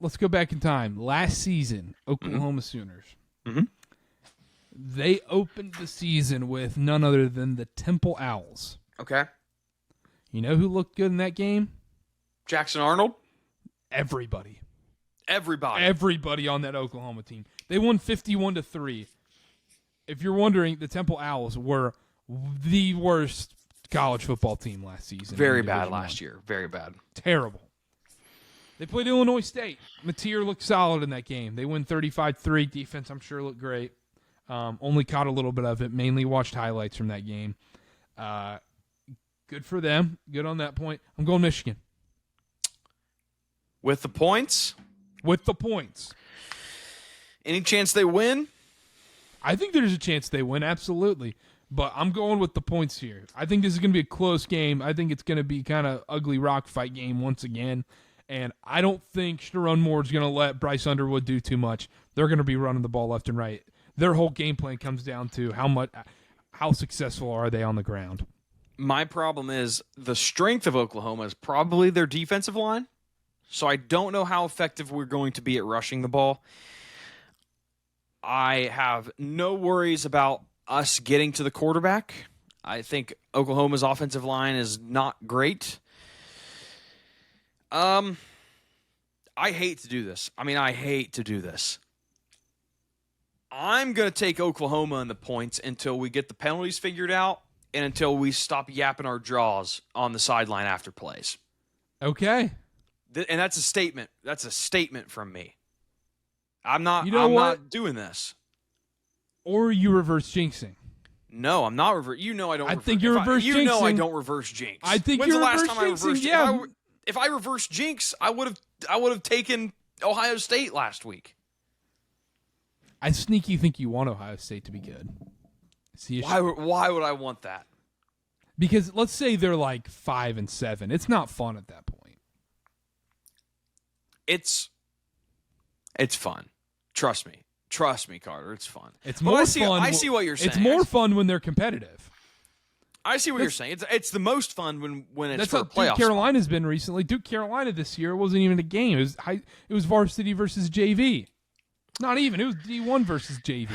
S1: let's go back in time. Last season, Oklahoma Sooners.
S2: Mm-hmm.
S1: They opened the season with none other than the Temple Owls.
S2: Okay.
S1: You know who looked good in that game?
S2: Jackson Arnold?
S1: Everybody.
S2: Everybody
S1: on that Oklahoma team. They won 51-3. If you're wondering, the Temple Owls were the worst college football team last season.
S2: Very bad last year. Very bad.
S1: Terrible. They played Illinois State. Mateer looked solid in that game. They win 35-3. Defense, I'm sure, looked great. Only caught a little bit of it. Mainly watched highlights from that game. Good for them. Good on that point. I'm going Michigan.
S2: With the points?
S1: With the points.
S2: Any chance they win?
S1: I think there's a chance they win, absolutely. But I'm going with the points here. I think this is going to be a close game. I think it's going to be kind of ugly rock fight game once again. And I don't think Sharon Moore is going to let Bryce Underwood do too much. They're going to be running the ball left and right. Their whole game plan comes down to how successful are they on the ground.
S2: My problem is the strength of Oklahoma is probably their defensive line. So I don't know how effective we're going to be at rushing the ball. I have no worries about us getting to the quarterback. I think Oklahoma's offensive line is not great. I hate to do this. I hate to do this. I'm going to take Oklahoma in the points until we get the penalties figured out and until we stop yapping our jaws on the sideline after plays.
S1: Okay.
S2: And that's a statement. That's a statement from me. I'm not doing this.
S1: Or you reverse jinxing.
S2: No, I'm not reverse. I don't.
S1: I think you're reverse jinxing.
S2: You know I don't reverse jinx.
S1: I think
S2: When's
S1: you're
S2: the last
S1: reverse
S2: time I
S1: jinxing?
S2: reversed?
S1: Yeah.
S2: If I reverse jinx, I would have taken Ohio State last week.
S1: I sneaky think you want Ohio State to be good.
S2: Why would I want that?
S1: Because let's say they're like 5-7. It's not fun at that point.
S2: It's fun. Trust me, Karter. It's fun.
S1: It's more fun.
S2: I see what you're saying.
S1: It's more fun when they're competitive.
S2: I see what you're saying. It's the most fun when it's
S1: that's
S2: for
S1: how
S2: playoffs.
S1: Duke Carolina's been recently. Duke Carolina this year wasn't even a game. It was varsity versus JV. Not even. It was D1 versus JV.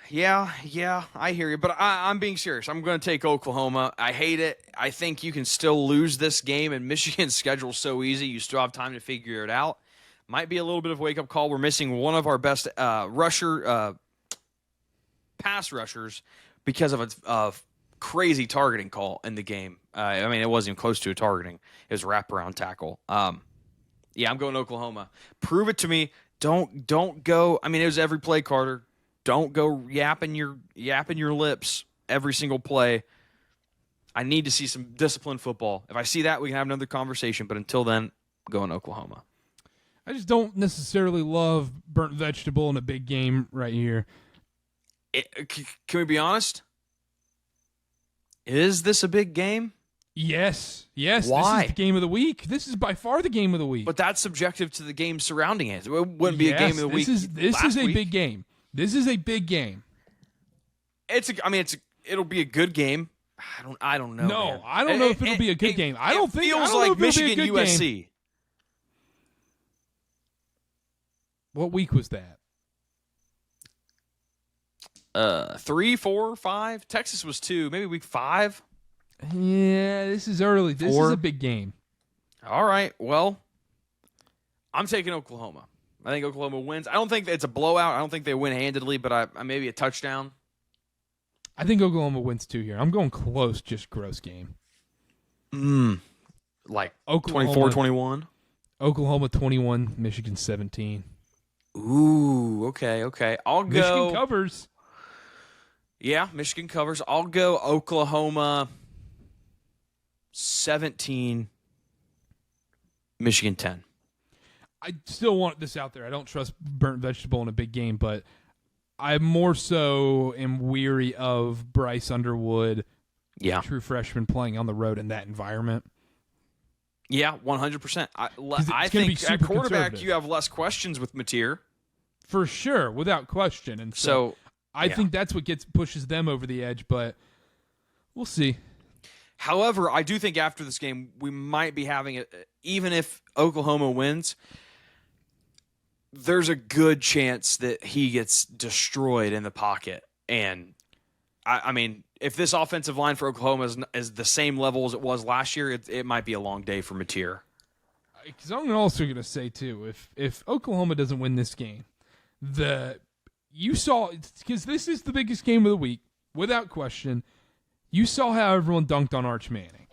S2: Yeah, I hear you. But I'm being serious. I'm going to take Oklahoma. I hate it. I think you can still lose this game, and Michigan's schedule's so easy. You still have time to figure it out. Might be a little bit of a wake-up call. We're missing one of our best pass rushers because of a crazy targeting call in the game. It wasn't even close to a targeting. It was a wraparound tackle. I'm going to Oklahoma. Prove it to me. Don't go. It was every play, Karter. Don't go yapping your lips every single play. I need to see some disciplined football. If I see that, we can have another conversation. But until then, I'm going Oklahoma.
S1: I just don't necessarily love burnt vegetable in a big game right here.
S2: Can we be honest? Is this a big game?
S1: Yes. Why? This is the game of the week. This is by far the game of the week.
S2: But that's subjective to the game surrounding it. It wouldn't be a game of the week.
S1: This is a big game. This is a big game.
S2: It'll be a good game. I don't know.
S1: No,
S2: man.
S1: I don't know if it'll be a good game. I don't think
S2: feels
S1: I don't
S2: like
S1: know if it'll
S2: Michigan
S1: be a good
S2: USC.
S1: Game. What week was that?
S2: 3, 4, 5. Texas was 2. Maybe week 5.
S1: Yeah, this is early. This
S2: 4.
S1: is a big game.
S2: All right. Well, I'm taking Oklahoma. I think Oklahoma wins. I don't think it's a blowout. I don't think they win handedly, but maybe a touchdown.
S1: I think Oklahoma wins too here. I'm going close, just gross game.
S2: Like
S1: Oklahoma,
S2: 24-21?
S1: Oklahoma 21, Michigan 17.
S2: Ooh, okay. I'll go.
S1: Michigan covers.
S2: Yeah, Michigan covers. I'll go Oklahoma 17, Michigan 10.
S1: I still want this out there. I don't trust burnt vegetable in a big game, but I more so am weary of Bryce Underwood, true freshman, playing on the road in that environment.
S2: Yeah, 100%. I think at quarterback you have less questions with Mateer.
S1: For sure, without question. And so I think that's what pushes them over the edge, but we'll see.
S2: However, I do think after this game we might be having it, even if Oklahoma wins, there's a good chance that he gets destroyed in the pocket. And, if this offensive line for Oklahoma is the same level as it was last year, it might be a long day for Mateer.
S1: Because I'm also going to say, too, if Oklahoma doesn't win this game, because this is the biggest game of the week, without question, you saw how everyone dunked on Arch Manning.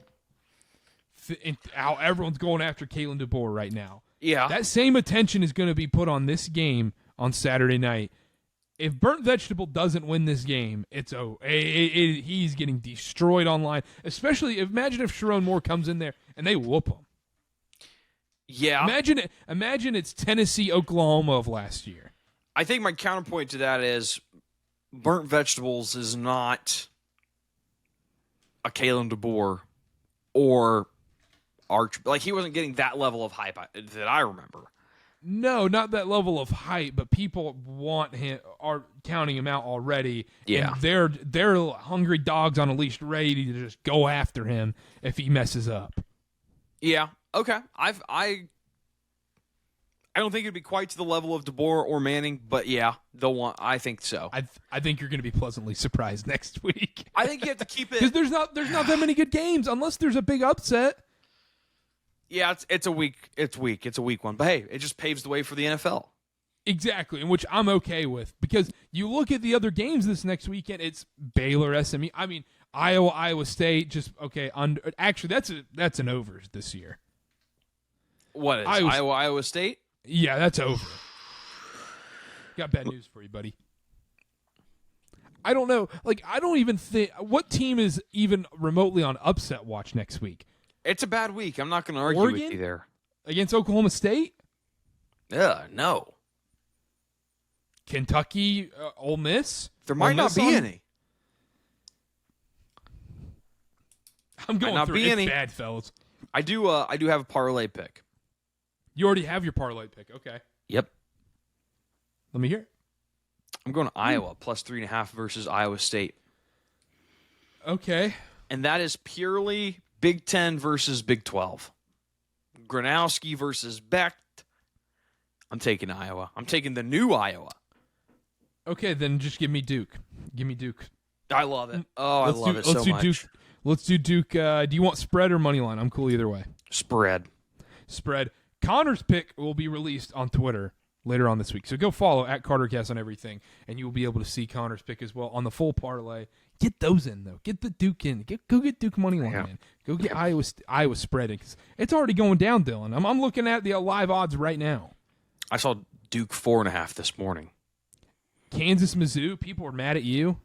S1: How everyone's going after Kalen DeBoer right now.
S2: Yeah.
S1: That same attention is going to be put on this game on Saturday night. If Burnt Vegetable doesn't win this game, he's getting destroyed online. Especially, imagine if Sharon Moore comes in there and they whoop him.
S2: Yeah.
S1: Imagine it's Tennessee, Oklahoma of last year.
S2: I think my counterpoint to that is Burnt Vegetables is not a Kalen DeBoer or Arch. Like, he wasn't getting that level of hype that I remember.
S1: No, not that level of hype, but people are counting him out already.
S2: Yeah.
S1: And they're hungry dogs on a leash ready to just go after him if he messes up.
S2: Yeah. Okay. I don't think it'd be quite to the level of DeBoer or Manning, but yeah, I think so.
S1: I think you're going to be pleasantly surprised next week.
S2: I think you have to keep it
S1: because there's not that many good games unless there's a big upset.
S2: Yeah, it's a weak one, but hey, it just paves the way for the NFL.
S1: Exactly, and which I'm okay with, because you look at the other games this next weekend. It's Baylor, SMU. I mean, Iowa State. Just okay. Actually, that's an over this year.
S2: What is Iowa State?
S1: Yeah, that's over. Got bad news for you, buddy. I don't know. Like, I don't even think what team is even remotely on upset watch next week.
S2: It's a bad week. I'm not going to argue
S1: Oregon?
S2: with you there.
S1: Against Oklahoma State?
S2: No.
S1: Kentucky, Ole Miss?
S2: There might not be any.
S1: I'm going through it. It's bad, fellas.
S2: I do have a parlay pick.
S1: You already have your parlay pick. Okay.
S2: Yep.
S1: Let me hear it.
S2: I'm going to Iowa plus 3.5 versus Iowa State.
S1: Okay.
S2: And that is purely Big 10 versus Big 12. Gronowski versus Becht. I'm taking Iowa. I'm taking the new Iowa.
S1: Okay, then just give me Duke. Give me Duke.
S2: I love it. Oh, I love it so much.
S1: Duke. Let's do Duke. Do you want spread or money line? I'm cool either way.
S2: Spread.
S1: Connor's pick will be released on Twitter later on this week. So go follow at KarterKast on everything, and you will be able to see Connor's pick as well on the full parlay. Get those in, though. Get the Duke in. Go get Duke money line in. Go get Iowa spread in. It's already going down, Dylan. I'm looking at the live odds right now.
S2: I saw Duke 4.5 this morning.
S1: Kansas, Mizzou. People are mad at you.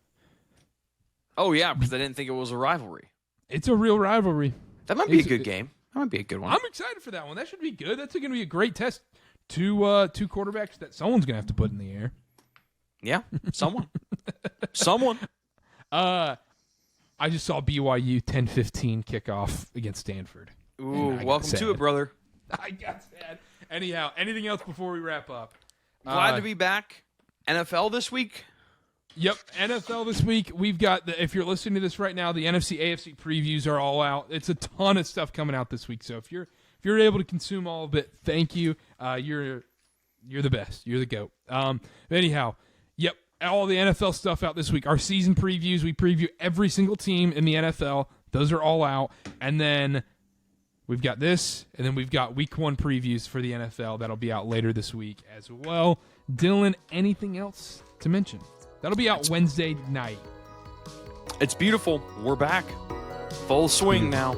S2: Oh, yeah, because they didn't think it was a rivalry.
S1: It's a real rivalry.
S2: That might be a good game. That might be a good one.
S1: I'm excited for that one. That should be good. That's going to be a great test. Two quarterbacks that someone's going to have to put in the air.
S2: Yeah, someone.
S1: I just saw BYU 10-15 kickoff against Stanford.
S2: Ooh, welcome to it, brother.
S1: I got sad. Anyhow, anything else before we wrap up?
S2: Glad to be back. NFL this week?
S1: Yep, NFL this week. We've got, if you're listening to this right now, the NFC, AFC previews are all out. It's a ton of stuff coming out this week. So if you're able to consume all of it, thank you. You're the best. You're the GOAT. Anyhow, yep, all the NFL stuff out this week. Our season previews, we preview every single team in the NFL. Those are all out. And then we've got this, and then we've got week 1 previews for the NFL. That'll be out later this week as well. Dylan, anything else to mention? That'll be out Wednesday night.
S2: It's beautiful. We're back. Full swing now.